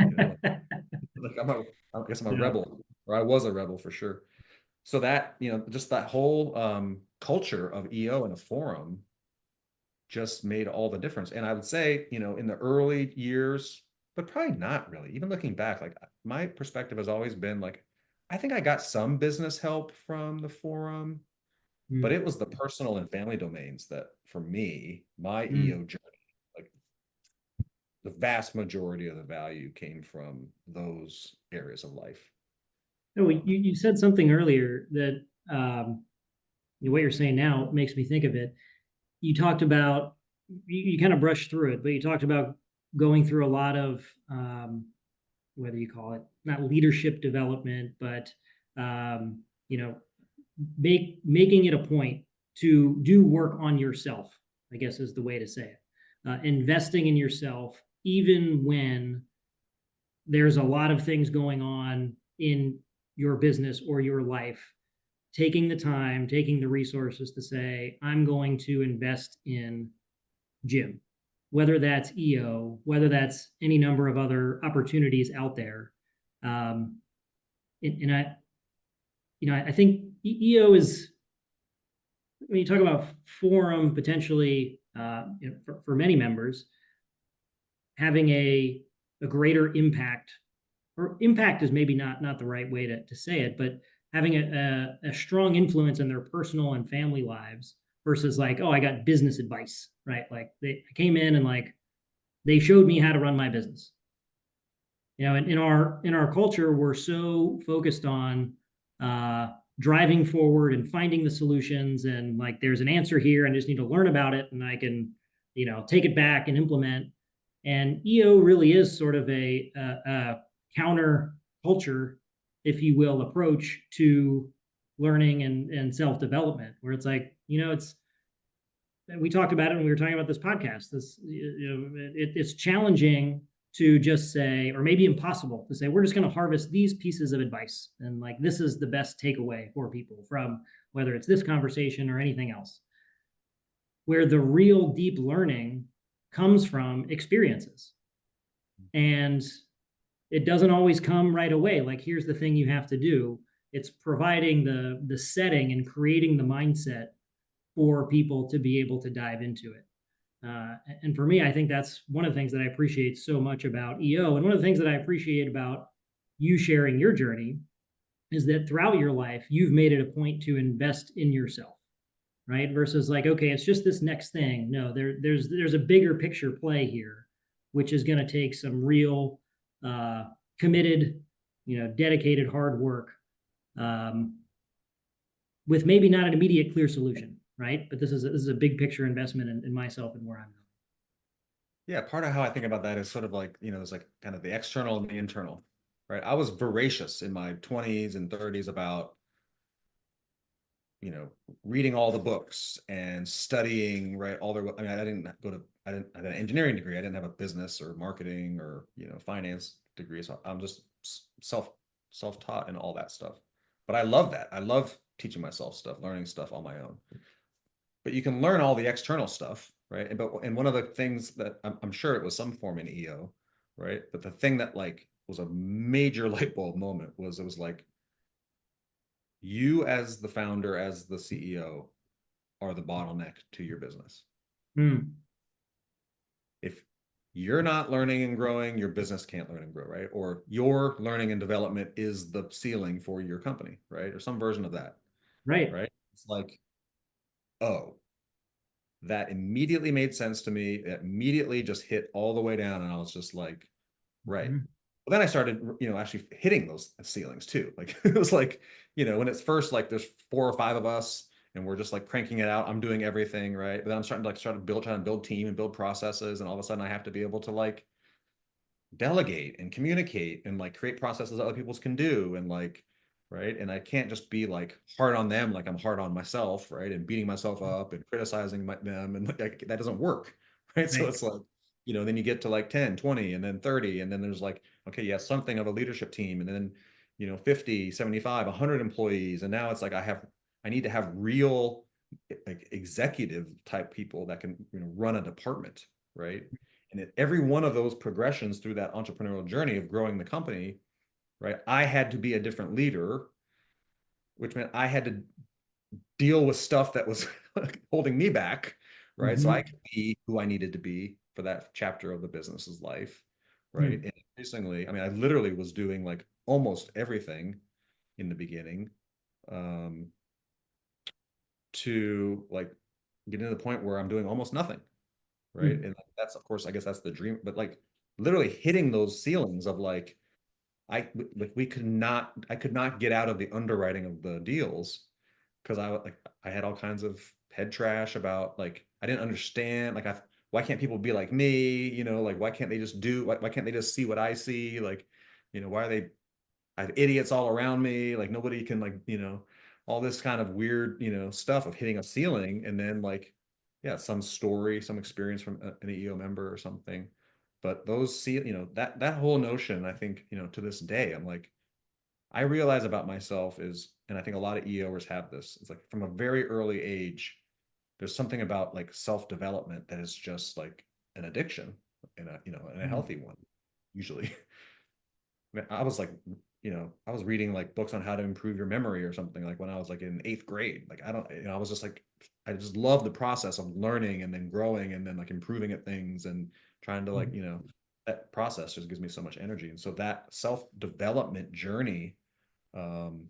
Like I guess I'm a rebel, or I was a rebel for sure. So that, just that whole culture of EO in a forum just made all the difference. And I would say, in the early years, but probably not really, even looking back, like my perspective has always been like, I think I got some business help from the forum, but it was the personal and family domains that, for me, my EO journey, like the vast majority of the value came from those areas of life. No, you said something earlier that what you're saying now makes me think of it. You talked about, you kind of brushed through it, but you talked about going through a lot of, whether you call it not leadership development, but, you know, making it a point to do work on yourself, I guess is the way to say it. Investing in yourself, even when there's a lot of things going on in your business or your life, taking the time, taking the resources to say, I'm going to invest in Jim, whether that's EO, whether that's any number of other opportunities out there. And I think EO is, when you talk about forum potentially, for many members, having a greater impact, or impact is maybe not the right way to say it, but having a strong influence in their personal and family lives versus like, oh, I got business advice, right? Like they came in and like they showed me how to run my business. And in our culture, we're so focused on driving forward and finding the solutions, and like there's an answer here, and I just need to learn about it, and I can take it back and implement. And EO really is sort of a counter culture, if you will, approach to learning and self-development, where it's like, we talked about it when we were talking about this podcast. It's challenging to just say, or maybe impossible to say, we're just going to harvest these pieces of advice, and like this is the best takeaway for people from whether it's this conversation or anything else. Where the real deep learning comes from experiences, and it doesn't always come right away. Like, here's the thing you have to do. It's providing the setting and creating the mindset for people to be able to dive into it. And for me, I think that's one of the things that I appreciate so much about EO. And one of the things that I appreciate about you sharing your journey is that throughout your life, you've made it a point to invest in yourself, right? Versus like, okay, it's just this next thing. No, there's a bigger picture play here, which is going to take some real committed, dedicated hard work, with maybe not an immediate clear solution, right? But this is a big picture investment in myself and where I'm going. Yeah, part of how I think about that is sort of like, there's like kind of the external and the internal, right? I was voracious in my 20s and 30s about, reading all the books and studying, right? I mean, I had an engineering degree. I didn't have a business or marketing or, finance degree. So I'm just self-taught and all that stuff. But I love that. I love teaching myself stuff, learning stuff on my own. But you can learn all the external stuff, right? And one of the things that I'm sure it was some form in EO, right? But the thing that like was a major light bulb moment was it was like, you as the founder, as the CEO, are the bottleneck to your business. If you're not learning and growing, your business can't learn and grow, right? Or your learning and development is the ceiling for your company, right? Or some version of that. Right. Right. It's like, oh, that immediately made sense to me. It immediately just hit all the way down. And I was just like, right. Well, then I started, actually hitting those ceilings too. Like it was like, when it's first, like there's 4 or 5 of us and we're just like cranking it out. I'm doing everything. Right. But then I'm trying to build team and build processes. And all of a sudden I have to be able to like delegate and communicate and like create processes that other people can do. And like, right. And I can't just be like hard on them, like I'm hard on myself, right. And beating myself up and criticizing them. And like, that doesn't work. Right. So it's like, then you get to like 10, 20, and then 30. And then there's like, okay, yeah, something of a leadership team. And then, 50, 75, 100 employees. And now it's like, I need to have real like executive type people that can, run a department. Right. And at every one of those progressions through that entrepreneurial journey of growing the company, right, I had to be a different leader, which meant I had to deal with stuff that was holding me back, right? So I could be who I needed to be for that chapter of the business's life, right? And increasingly, I mean, I literally was doing like almost everything in the beginning, to like getting to the point where I'm doing almost nothing, right? And that's, of course, I guess that's the dream, but like literally hitting those ceilings of like, I could not get out of the underwriting of the deals because I had all kinds of head trash about like I didn't understand, like why can't people be like me? You know, like, why can't they just do, why can't they just see what I see? Like, you know, why are they, I have idiots all around me. Like nobody can, like, you know, all this kind of weird, you know, stuff of hitting a ceiling. And then like, yeah, some story, some experience from an EO member or something. But those see, you know, that whole notion, I think, you know, to this day, I'm like, I realize about myself is, and I think a lot of EOers have this, it's like from a very early age, there's something about like self-development that is just like an addiction and a, you know, and a Mm. healthy one, usually. I was like, you know, I was reading like books on how to improve your memory or something like when I was like in 8th grade. Like I don't, you know, I was just like, I just love the process of learning and then growing and then like improving at things and trying to like, Mm. you know, that process just gives me so much energy. And so that self-development journey um,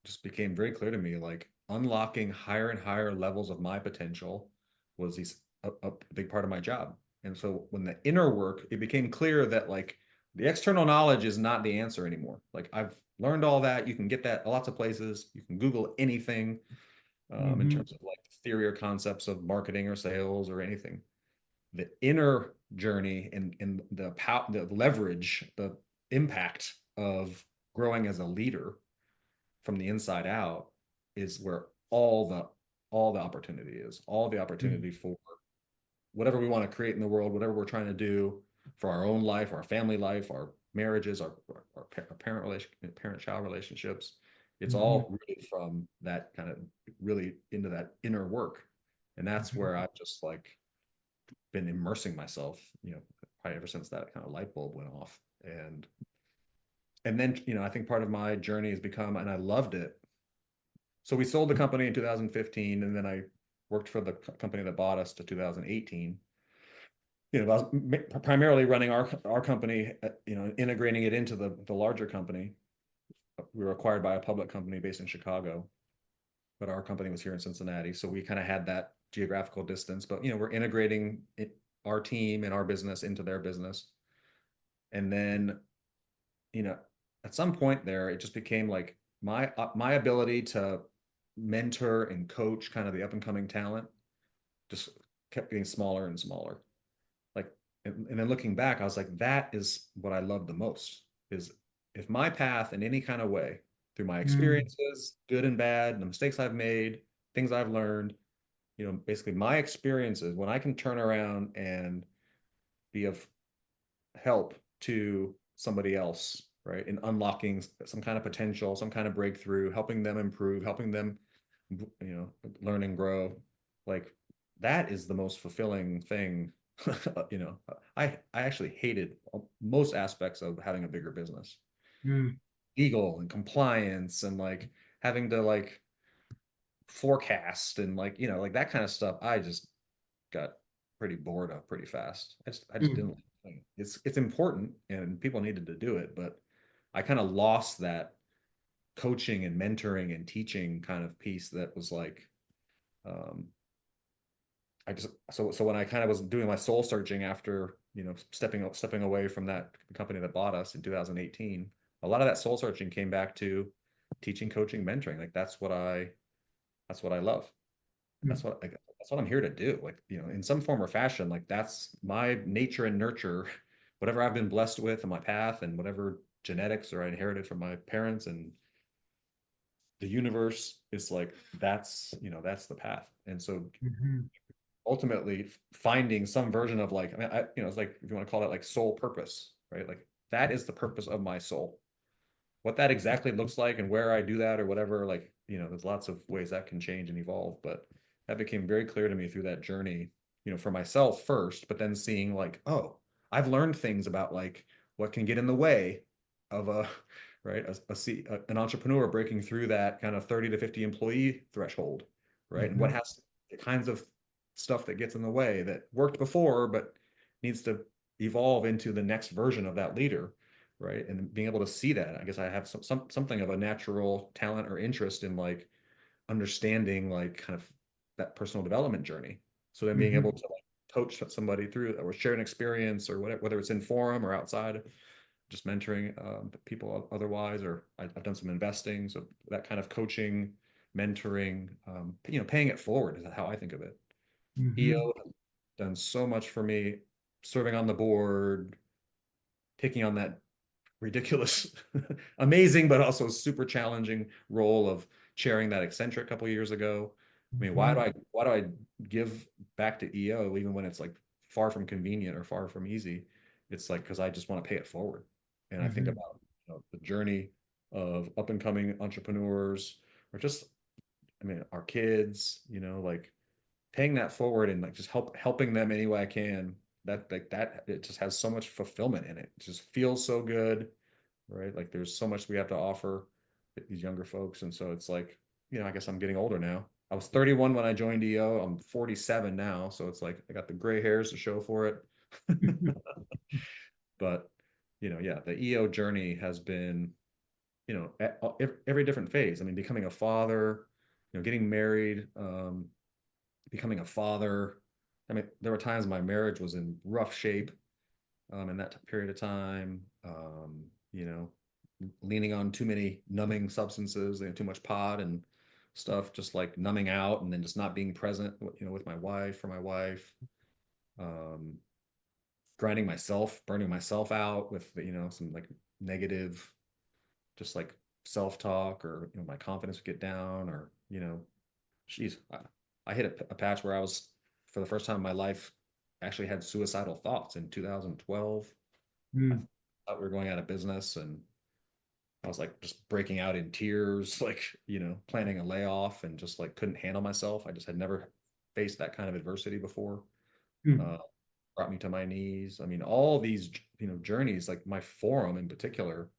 just became very clear to me, like unlocking higher and higher levels of my potential was a big part of my job. And so when the inner work, it became clear that like the external knowledge is not the answer anymore. Like I've learned all that. You can get that lots of places. You can Google anything in Mhm. terms of like theory or concepts of marketing or sales or anything. The inner journey and the leverage, the impact of growing as a leader from the inside out is where all the opportunity is, all the Mm. opportunity for whatever we want to create in the world, whatever we're trying to do for our own life, our family life, our marriages, our parent relation, parent child relationships. It's Mhm. all really from that kind of really into that inner work. And that's Mhm. where I've just like been immersing myself, you know, probably ever since that kind of light bulb went off. And then, you know, I think part of my journey has become, and I loved it. So we sold the company in 2015, and then I worked for the company that bought us to 2018. You know, I was primarily running our company, you know, integrating it into the larger company. We were acquired by a public company based in Chicago, but our company was here in Cincinnati, so we kind of had that geographical distance. But you know, we're integrating our team and our business into their business, and then you know, at some point there, it just became like my ability to mentor and coach kind of the up and coming talent just kept getting smaller and smaller. Like, and then looking back, I was like, that is what I love the most is if my path in any kind of way through my Mm. experiences, good and bad, the mistakes I've made, things I've learned, you know, basically my experiences, when I can turn around and be of help to somebody else, right? In unlocking some kind of potential, some kind of breakthrough, helping them improve, helping them, you know, learn and grow. Like that is the most fulfilling thing. You know, I actually hated most aspects of having a bigger business, Mm. legal and compliance and like having to like forecast and like, you know, like that kind of stuff. I just got pretty bored of pretty fast. I just Mm. didn't like it. It's important and people needed to do it, but I kind of lost that coaching and mentoring and teaching kind of piece that was like um I just so when I kind of was doing my soul searching after, you know, stepping away from that company that bought us in 2018, a lot of that soul searching came back to teaching, coaching, mentoring. Like that's what I love. And Mm. that's what I'm here to do. Like, you know, in some form or fashion, like that's my nature and nurture, whatever I've been blessed with in my path and whatever genetics or I inherited from my parents and the universe is like that's, you know, that's the path. And so Mhm. ultimately finding some version of like, I mean, you know, it's like if you want to call that like soul purpose, right? Like that is the purpose of my soul. What that exactly looks like and where I do that or whatever, like, you know, there's lots of ways that can change and evolve, but that became very clear to me through that journey, you know, for myself first, but then seeing like, oh, I've learned things about like what can get in the way of a, right, an entrepreneur breaking through that kind of 30 to 50 employee threshold, right? And what Mhm. has the kinds of stuff that gets in the way that worked before, but needs to evolve into the next version of that leader, right? And being able to see that, I guess I have something of a natural talent or interest in like understanding like kind of that personal development journey. So then being able Mhm. to like coach somebody through or share an experience or whatever, whether it's in forum or outside, just mentoring people otherwise, or I've done some investing. So that kind of coaching, mentoring, you know, paying it forward is how I think of it. Mhm. EO done so much for me, serving on the board, taking on that ridiculous, amazing, but also super challenging role of chairing that Eccentric a couple years ago. I mean, why do I give back to EO even when it's like far from convenient or far from easy? It's like because I just want to pay it forward. And I think about, you know, the journey of up and coming entrepreneurs, or just, I mean, our kids, you know, like paying that forward and like just helping them any way I can. That like that it just has so much fulfillment in it. It just feels so good, right? Like there's so much we have to offer these younger folks. And so it's like, you know, I guess I'm getting older now. I was 31 when I joined EO. I'm 47 now. So it's like I got the gray hairs to show for it. But, you know, yeah, the EO journey has been, you know, at every different phase. I mean, becoming a father, you know, getting married, becoming a father. I mean, there were times my marriage was in rough shape in that period of time. You know, leaning on too many numbing substances, you know, too much pot and stuff, just like numbing out and then just not being present, you know, with my wife, for my wife. Um, Grinding myself, burning myself out with, you know, some like negative, just like self-talk, or, you know, my confidence would get down, or, you know, geez, I hit a patch where I was, for the first time in my life, actually had suicidal thoughts in 2012. I Mm. thought we were going out of business, and I was like just breaking out in tears, like, you know, planning a layoff, and just like couldn't handle myself. I just had never faced that kind of adversity before. Mm. Uh, Brought me to my knees. I mean, all these, you know, journeys, like my forum in particular,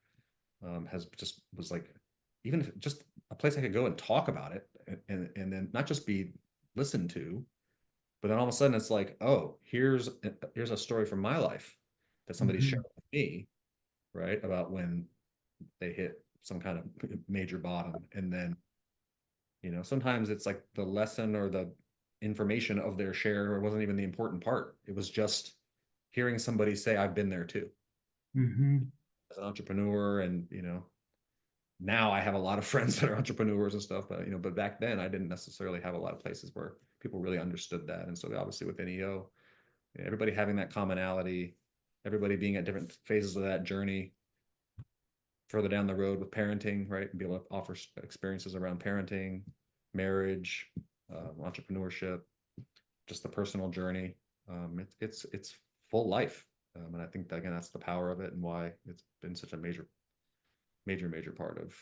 has just was like, even if just a place I could go and talk about it, and then not just be listened to, but then all of a sudden it's like, oh, here's a story from my life that somebody shared with me, right? About when they hit some kind of major bottom. And then, you know, sometimes it's like the lesson or the information of their share wasn't even the important part. It was just hearing somebody say, I've been there too, Mm-hmm. as an entrepreneur. And, you know, now I have a lot of friends that are entrepreneurs and stuff, but, you know, but back then I didn't necessarily have a lot of places where people really understood that. And so obviously with NEO, everybody having that commonality, everybody being at different phases of that journey, further down the road with parenting, right? And be able to offer experiences around parenting, marriage, entrepreneurship, just the personal journey. It's full life. And I think that, again, that's the power of it, and why it's been such a major part of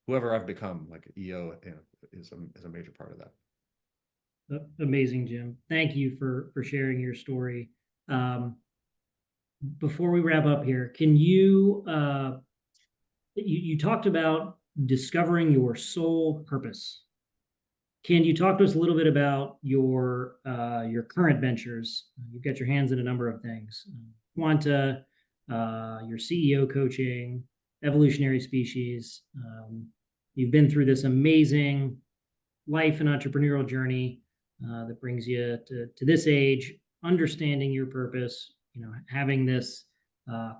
whoever I've become. Like EO, you know, is a major part of that. Amazing, Jim. Thank you for sharing your story. Before we wrap up here, can you talked about discovering your soul purpose. Can you talk to us a little bit about your current ventures? You've got your hands in a number of things: Quanta, your CEO coaching, evolutionary species. You've been through this amazing life and entrepreneurial journey that brings you to this age, understanding your purpose. You know, having this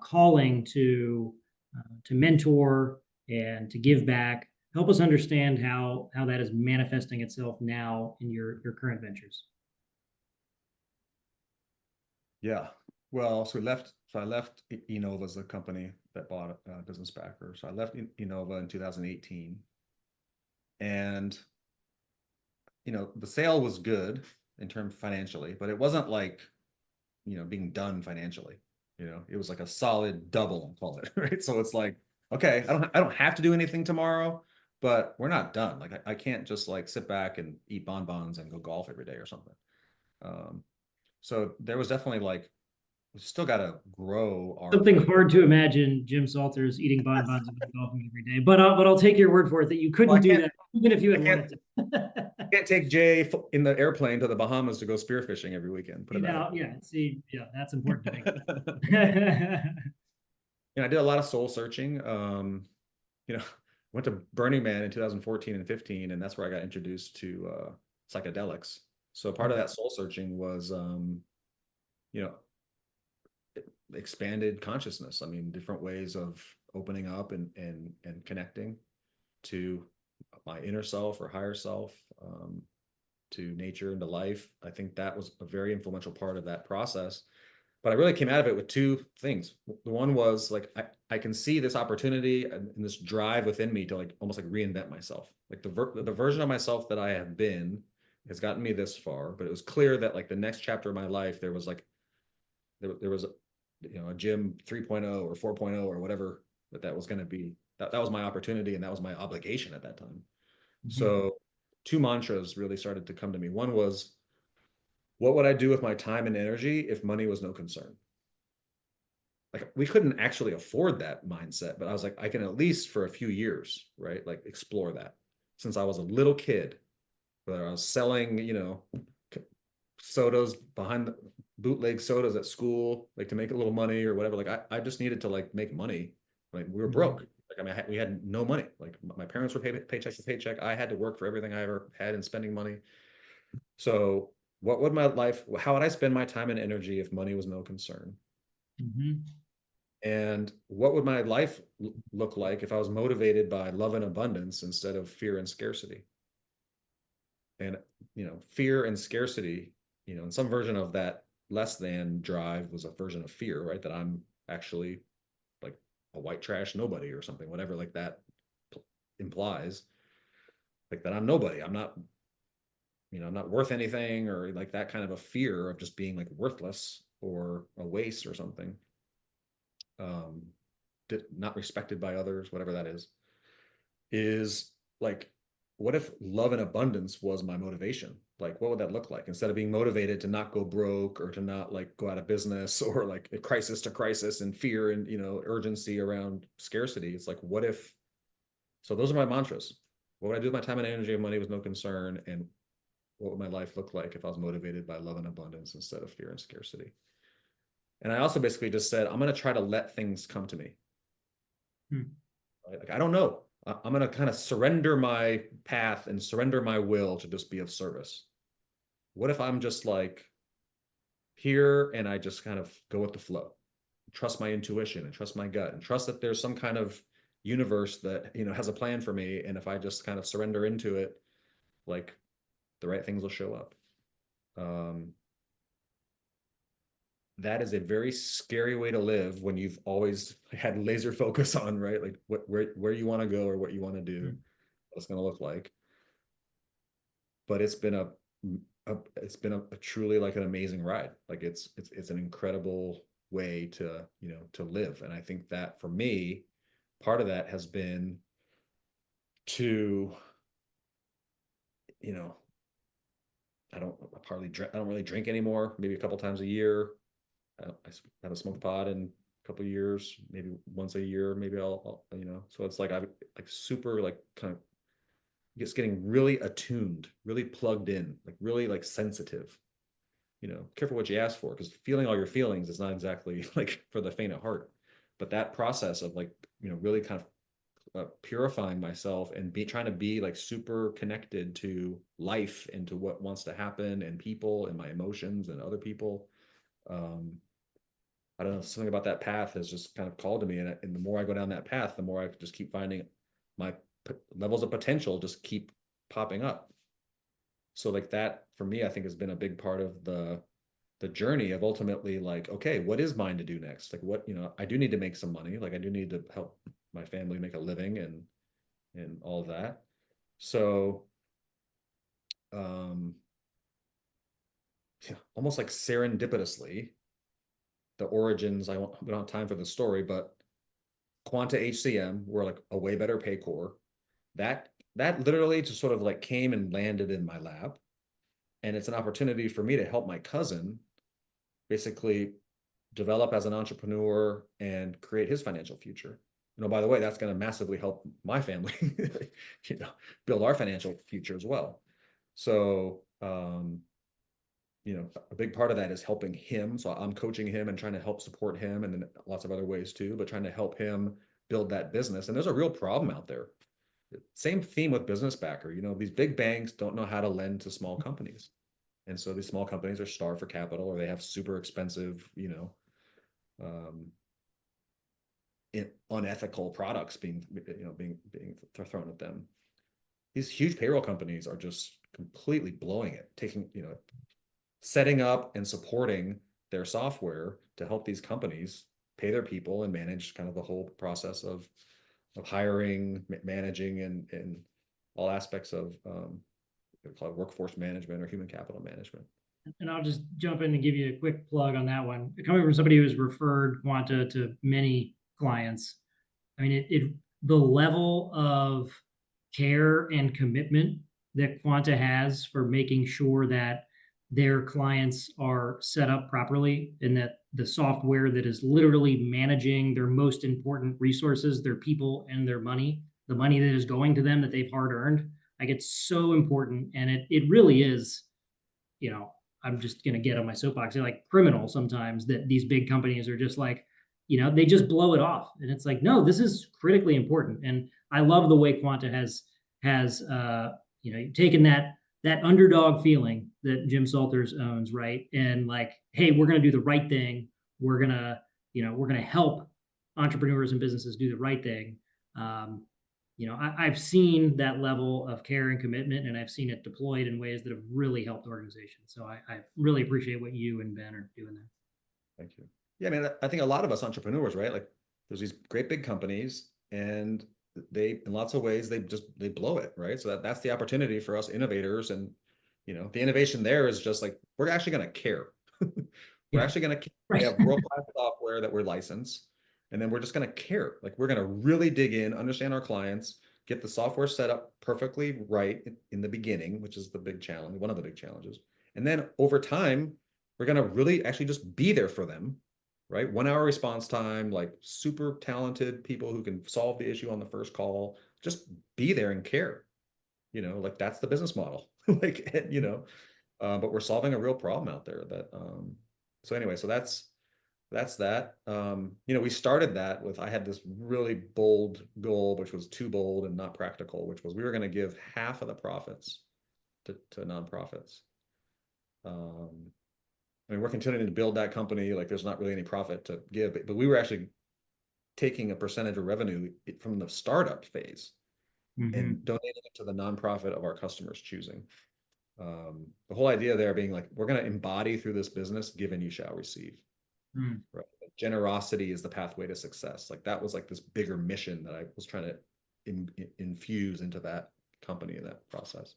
calling to mentor and to give back. Help us understand how that is manifesting itself now in your current ventures. Yeah. Well, so I left Enova as the company that bought Business Backer. So I left Enova in 2018, and, you know, the sale was good in terms financially, but it wasn't like, you know, being done financially. You know, it was like a solid double, I'll call it, right? So it's like, okay, I don't have to do anything tomorrow, but we're not done. Like I can't just like sit back and eat bonbons and go golf every day or something. Um, so there was definitely like, we still got to grow our Something hard to imagine Jim Salters eating bonbons and golfing every day, but I'll take your word for it that you couldn't do that even if you had wanted to. Can't take Jay in the airplane to the Bahamas to go spearfishing every weekend. Put it that way. Yeah, see, yeah, that's important to me. I did a lot of soul searching. You know, went to Burning Man in 2014 and 15, and that's where I got introduced to psychedelics. So part of that soul searching was, you know, expanded consciousness. I mean, different ways of opening up and connecting to my inner self or higher self, to nature and to life. I think that was a very influential part of that process. But I really came out of it with two things. The one was like, I can see this opportunity and this drive within me to like almost like reinvent myself. Like the version of myself that I have been has gotten me this far, but it was clear that like the next chapter of my life, there was like, there was, a Jim 3.0 or 4.0 or whatever that was going to be. That was my opportunity and that was my obligation at that time. So two mantras really started to come to me. One was, what would I do with my time and energy if money was no concern? Like we couldn't actually afford that mindset, but I was like, I can at least for a few years, right? Like explore that. Since I was a little kid, whether I was selling, sodas behind the bootleg sodas at school, like to make a little money or whatever. Like I just needed to like make money. Like we were broke. Like I mean, we had no money. Like my parents were paycheck to paycheck. I had to work for everything I ever had in spending money. So what would how would I spend my time and energy if money was no concern? And what would my life look like if I was motivated by love and abundance instead of fear and scarcity? And, fear and scarcity, in some version of that less than drive was a version of fear, right? That I'm actually like a white trash nobody or something, whatever like that implies. Like that I'm nobody. I'm not, I'm not worth anything, or like that kind of a fear of just being like worthless or a waste or something. Not respected by others, whatever that is like, what if love and abundance was my motivation? Like, what would that look like? Instead of being motivated to not go broke or to not like go out of business or like a crisis to crisis and fear and, urgency around scarcity. It's like, what if, so those are my mantras. What would I do with my time and energy if money was no concern? And what would my life look like if I was motivated by love and abundance instead of fear and scarcity? And I also basically just said, I'm going to try to let things come to me. Right? Like, I don't know. I'm going to kind of surrender my path and surrender my will to just be of service. What if I'm just like here and I just kind of go with the flow, trust my intuition and trust my gut and trust that there's some kind of universe that, has a plan for me. And if I just kind of surrender into it, like the right things will show up. That is a very scary way to live when you've always had laser focus on, right? Like where you want to go or what you want to do, what it's going to look like. But it's been a truly like an amazing ride. Like it's an incredible way to, to live. And I think that for me, part of that has been to, I don't really drink anymore, maybe a couple times a year. I haven't smoked pot in a couple of years, maybe once a year, maybe I'll so it's like I'm like super like kind of just getting really attuned, really plugged in, like really like sensitive, careful what you ask for, because feeling all your feelings is not exactly like for the faint of heart. But that process of like, really kind of purifying myself and trying to be like super connected to life and to what wants to happen and people and my emotions and other people. I don't know, something about that path has just kind of called to me. And the more I go down that path, the more I just keep finding my levels of potential just keep popping up. So like that for me, I think has been a big part of the journey of ultimately like, okay, what is mine to do next? Like what, I do need to make some money. Like I do need to help my family make a living and all of that. So, yeah, almost like serendipitously, the origins, we don't have time for the story, but Quanta HCM were like a way better pay core. That literally just sort of like came and landed in my lap. And it's an opportunity for me to help my cousin basically develop as an entrepreneur and create his financial future. By the way, that's going to massively help my family, build our financial future as well. So, a big part of that is helping him. So I'm coaching him and trying to help support him, and then lots of other ways too, but trying to help him build that business. And there's a real problem out there. Same theme with Business Backer. These big banks don't know how to lend to small companies. And so these small companies are starved for capital, or they have super expensive, unethical products being thrown at them. These huge payroll companies are just completely blowing it, taking, setting up and supporting their software to help these companies pay their people and manage kind of the whole process of hiring, managing, and all aspects of workforce management or human capital management. And I'll just jump in and give you a quick plug on that one. Coming from somebody who's referred Quanta to many clients, I mean, the level of care and commitment that Quanta has for making sure that their clients are set up properly and that the software that is literally managing their most important resources, their people and their money, the money that is going to them that they've hard earned, like it's so important. And it really is, I'm just going to get on my soapbox. They're like criminal sometimes that these big companies are just like, they just blow it off. And it's like, no, this is critically important. And I love the way Quanta has taken that underdog feeling that Jim Salters owns, right? And like, hey, we're going to do the right thing. We're going to help entrepreneurs and businesses do the right thing. I've seen that level of care and commitment, and I've seen it deployed in ways that have really helped organizations. So I really appreciate what you and Ben are doing there. Thank you. Yeah, I mean, I think a lot of us entrepreneurs, right? Like there's these great big companies and they, in lots of ways, they blow it, right? So that's the opportunity for us innovators. And, the innovation there is just like, we're actually going to care. We're actually going to Right. have world-class software that we're licensed. And then we're just going to care. Like we're going to really dig in, understand our clients, get the software set up perfectly right in the beginning, which is the big challenge, one of the big challenges. And then over time, we're going to really actually just be there for them, right? 1 hour response time, like super talented people who can solve the issue on the first call, just be there and care, like that's the business model, like, but we're solving a real problem out there that, so anyway, so that's that. We started that with, I had this really bold goal, which was too bold and not practical, which was we were going to give half of the profits to nonprofits. I mean, we're continuing to build that company. Like there's not really any profit to give, but we were actually taking a percentage of revenue from the startup phase and donating it to the nonprofit of our customers choosing. The whole idea there being like, we're going to embody through this business, give and you shall receive. Right. Generosity is the pathway to success. Like that was like this bigger mission that I was trying to infuse into that company in that process.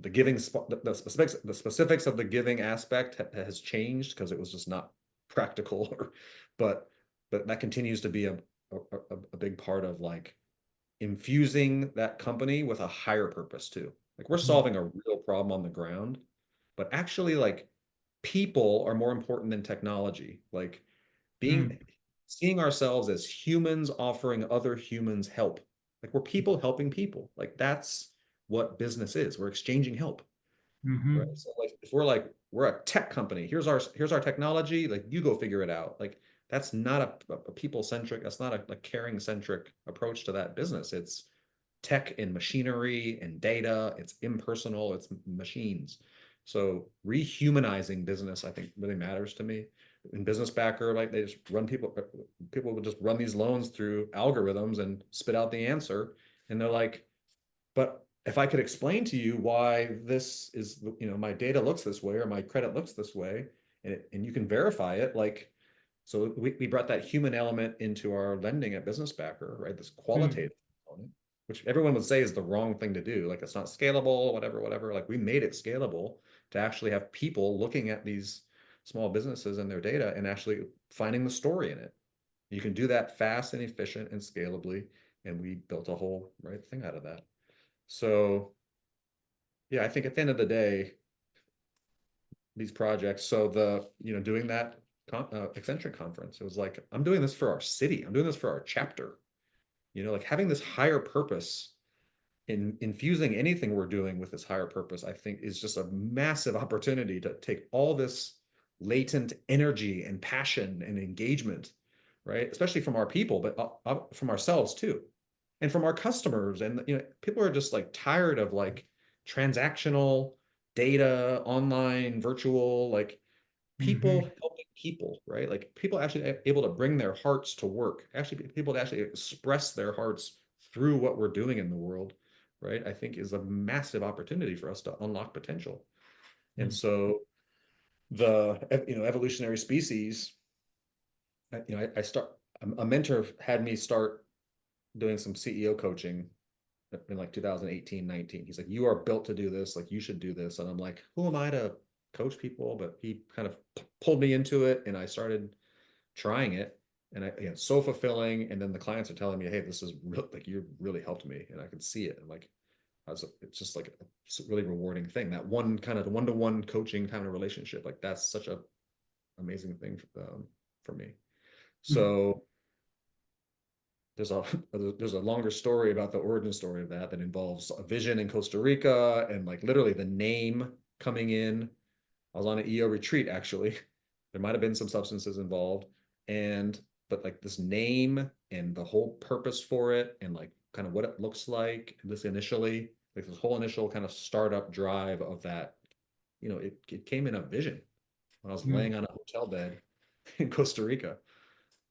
The giving, the specifics of the giving aspect has changed because it was just not practical, but that continues to be a big part of like infusing that company with a higher purpose too. Like we're solving a real problem on the ground, but actually like people are more important than technology. Like seeing ourselves as humans offering other humans help. Like we're people helping people. Like that's what business is. We're exchanging help. Right. So like if we're a tech company, here's our technology, like you go figure it out. Like that's not a people-centric, that's not a caring centric approach to that business. It's tech and machinery and data, it's impersonal, it's machines. So rehumanizing business, I think, really matters to me. In Business Backer, like they just run people would just run these loans through algorithms and spit out the answer. And they're like, but if I could explain to you why this is, my data looks this way or my credit looks this way, and you can verify it, like, so we brought that human element into our lending at Business Backer, right? This qualitative component, which everyone would say is the wrong thing to do. Like it's not scalable, whatever. Like we made it scalable to actually have people looking at these small businesses and their data and actually finding the story in it. You can do that fast and efficient and scalably. And we built a whole thing out of that. So yeah, I think at the end of the day, these projects, so doing that Accenture conference, it was like, I'm doing this for our city. I'm doing this for our chapter, like having this higher purpose in infusing anything we're doing with this higher purpose, I think is just a massive opportunity to take all this latent energy and passion and engagement, right? Especially from our people, but from ourselves too. And from our customers. And people are just like tired of like transactional data, online, virtual, like people helping people, right? Like people actually able to bring their hearts to work, actually people to actually express their hearts through what we're doing in the world. right, I think is a massive opportunity for us to unlock potential. And Mm. so evolutionary species, a mentor had me start doing some CEO coaching in like 2018, 19. He's like, you are built to do this. Like, you should do this. And I'm like, who am I to coach people? But he kind of pulled me into it, and I started trying it. And it's so fulfilling. And then the clients are telling me, hey, this is real, like, you really helped me. And I could see it. And like, it's just like a really rewarding thing. That one kind of one-to-one coaching kind of relationship, like that's such a amazing thing for me. Mm. So there's a there's a longer story about the origin story of that involves a vision in Costa Rica, and like literally the name coming in. I was on an EO retreat actually. There might have been some substances involved, but like this name and the whole purpose for it, and like kind of what it looks like, and this initially, like this whole initial kind of startup drive of that, it came in a vision when I was Mm. laying on a hotel bed in Costa Rica.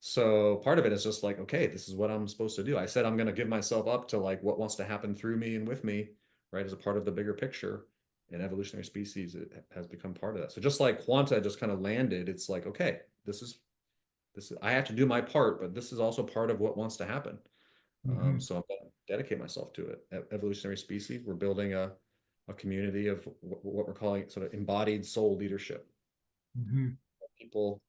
So part of it is just like, okay, this is what I'm supposed to do. I said I'm going to give myself up to like what wants to happen through me and with me, right, as a part of the bigger picture. And evolutionary species, it has become part of that. So just like Quanta just kind of landed, it's like, okay, this is I have to do my part, but this is also part of what wants to happen. Mm-hmm. So I'm going to dedicate myself to it. Evolutionary species, we're building a community of what we're calling sort of embodied soul leadership. Mm-hmm. People,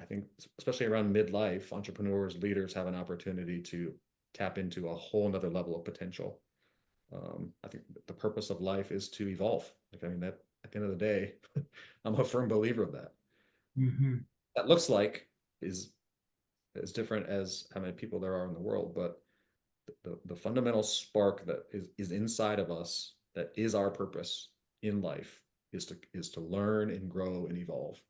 I think especially around midlife, entrepreneurs, leaders have an opportunity to tap into a whole nother level of potential. I think the purpose of life is to evolve. Like, I mean, that at the end of the day, I'm a firm believer of that. Mm-hmm. That looks like is as different as how many people there are in the world, but the fundamental spark that is inside of us, that is our purpose in life, is to learn and grow and evolve.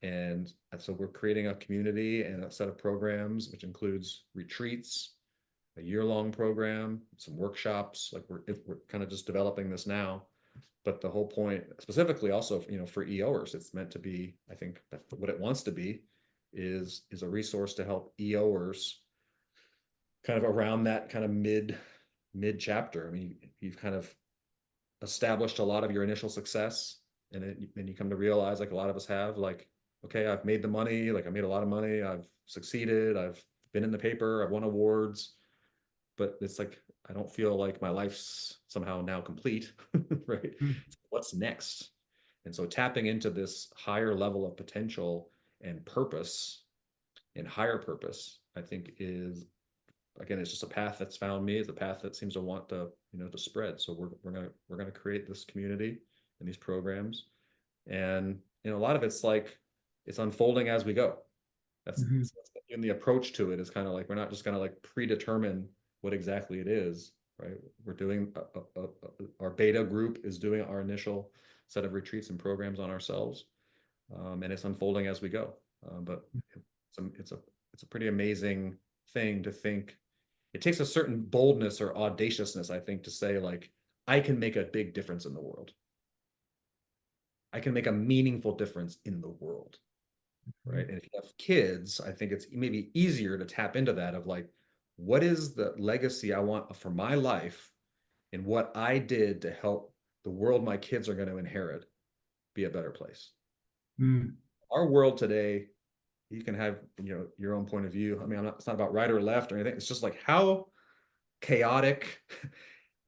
And so we're creating a community and a set of programs, which includes retreats, a year-long program, some workshops. Like we're kind of just developing this now. But the whole point, specifically also, for EOers, it's meant to be, I think what it wants to be is a resource to help EOers kind of around that kind of mid chapter. I mean, you've kind of established a lot of your initial success, and then you come to realize, like a lot of us have, like, okay, I've made the money, like I made a lot of money, I've succeeded, I've been in the paper, I've won awards, but it's like I don't feel like my life's somehow now complete, right? Mm. What's next? And so tapping into this higher level of potential and purpose and higher purpose, I think is, again, it's just a path that's found me. It's a path that seems to want to spread. So we're gonna create this community and these programs, and a lot of it's like it's unfolding as we go. That's Mm-hmm. in the approach to it is kind of like we're not just gonna like predetermine what exactly it is, right? We're doing our beta group is doing our initial set of retreats and programs on ourselves, and it's unfolding as we go. But it's a pretty amazing thing to think. It takes a certain boldness or audaciousness, I think, to say like, I can make a big difference in the world. I can make a meaningful difference in the world, right? And if you have kids, I think it's maybe easier to tap into that of like, what is the legacy I want for my life, and what I did to help the world my kids are going to inherit be a better place. Mm. Our world today, you can have your own point of view. I mean, it's not about right or left or anything. It's just like how chaotic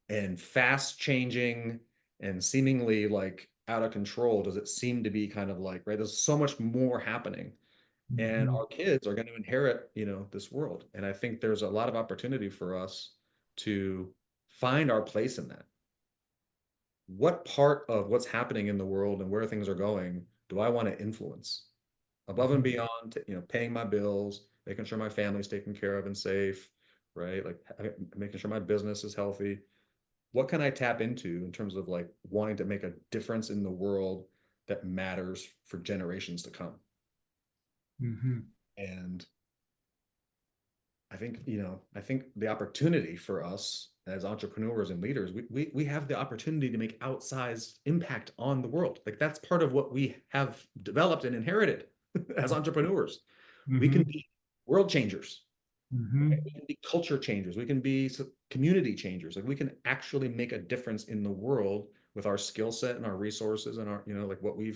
and fast changing and seemingly like out of control does it seem to be, kind of like, right? There's so much more happening, and Mm-hmm. our kids are going to inherit this world, and I think there's a lot of opportunity for us to find our place in that. What part of what's happening in the world and where things are going do I want to influence above and Mm-hmm. beyond, paying my bills, making sure my family's taken care of and safe, right? Like making sure my business is healthy. What can I tap into in terms of like wanting to make a difference in the world that matters for generations to come? Mm-hmm. And I think the opportunity for us as entrepreneurs and leaders, we have the opportunity to make outsized impact on the world. Like that's part of what we have developed and inherited as entrepreneurs. We can Mm-hmm. be world changers. Mhm. We can be culture changers. We can be community changers. Like we can actually make a difference in the world with our skill set and our resources and our, like what we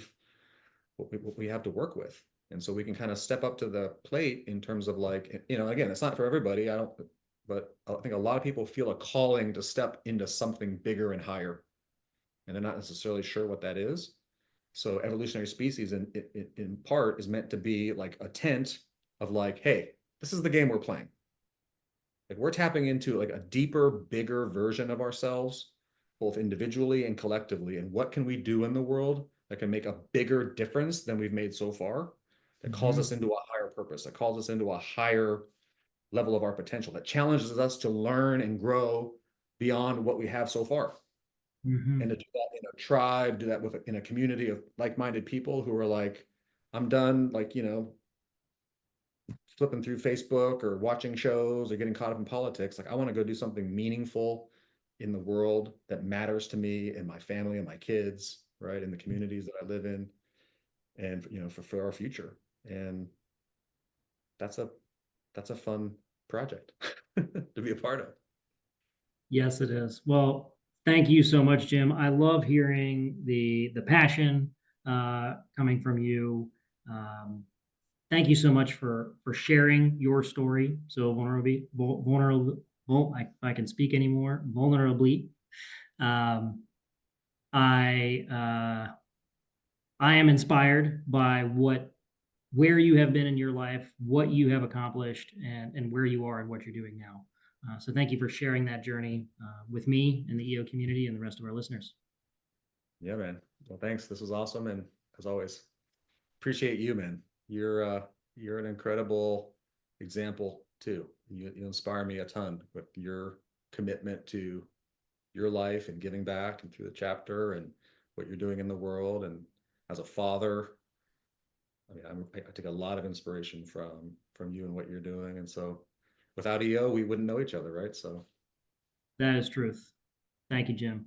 have to work with. And so we can kind of step up to the plate in terms of like, again, it's not for everybody. But I think a lot of people feel a calling to step into something bigger and higher, and they're not necessarily sure what that is. So evolutionary species in part is meant to be like a tent of like, hey, this is the game we're playing. Like we're tapping into like a deeper, bigger version of ourselves, both individually and collectively. And what can we do in the world that can make a bigger difference than we've made so far? That calls us into a higher purpose, that calls us into a higher level of our potential, that challenges us to learn and grow beyond what we have so far. Mhm. And to do that in a tribe, do that in a community of like-minded people who are like, I'm done, like, flipping through Facebook or watching shows or getting caught up in politics. Like I want to go do something meaningful in the world that matters to me and my family and my kids, right? In the communities that I live in, and for our future. And that's a fun project to be a part of. Yes, it is. Well, thank you so much, Jim. I love hearing the passion coming from you. Thank you so much for sharing your story so vulnerable. I can speak anymore. Vulnerably. Um, I am inspired by where you have been in your life, what you have accomplished, and where you are and what you're doing now. So thank you for sharing that journey with me and the EO community and the rest of our listeners. Yeah, man. Well, thanks. This was awesome. And as always, appreciate you, man. You're an incredible example too. You inspire me a ton with your commitment to your life and giving back and through the chapter and what you're doing in the world. And as a father, I mean, I take a lot of inspiration from you and what you're doing. And so without EO, we wouldn't know each other, right? So That is truth. Thank you, Jim.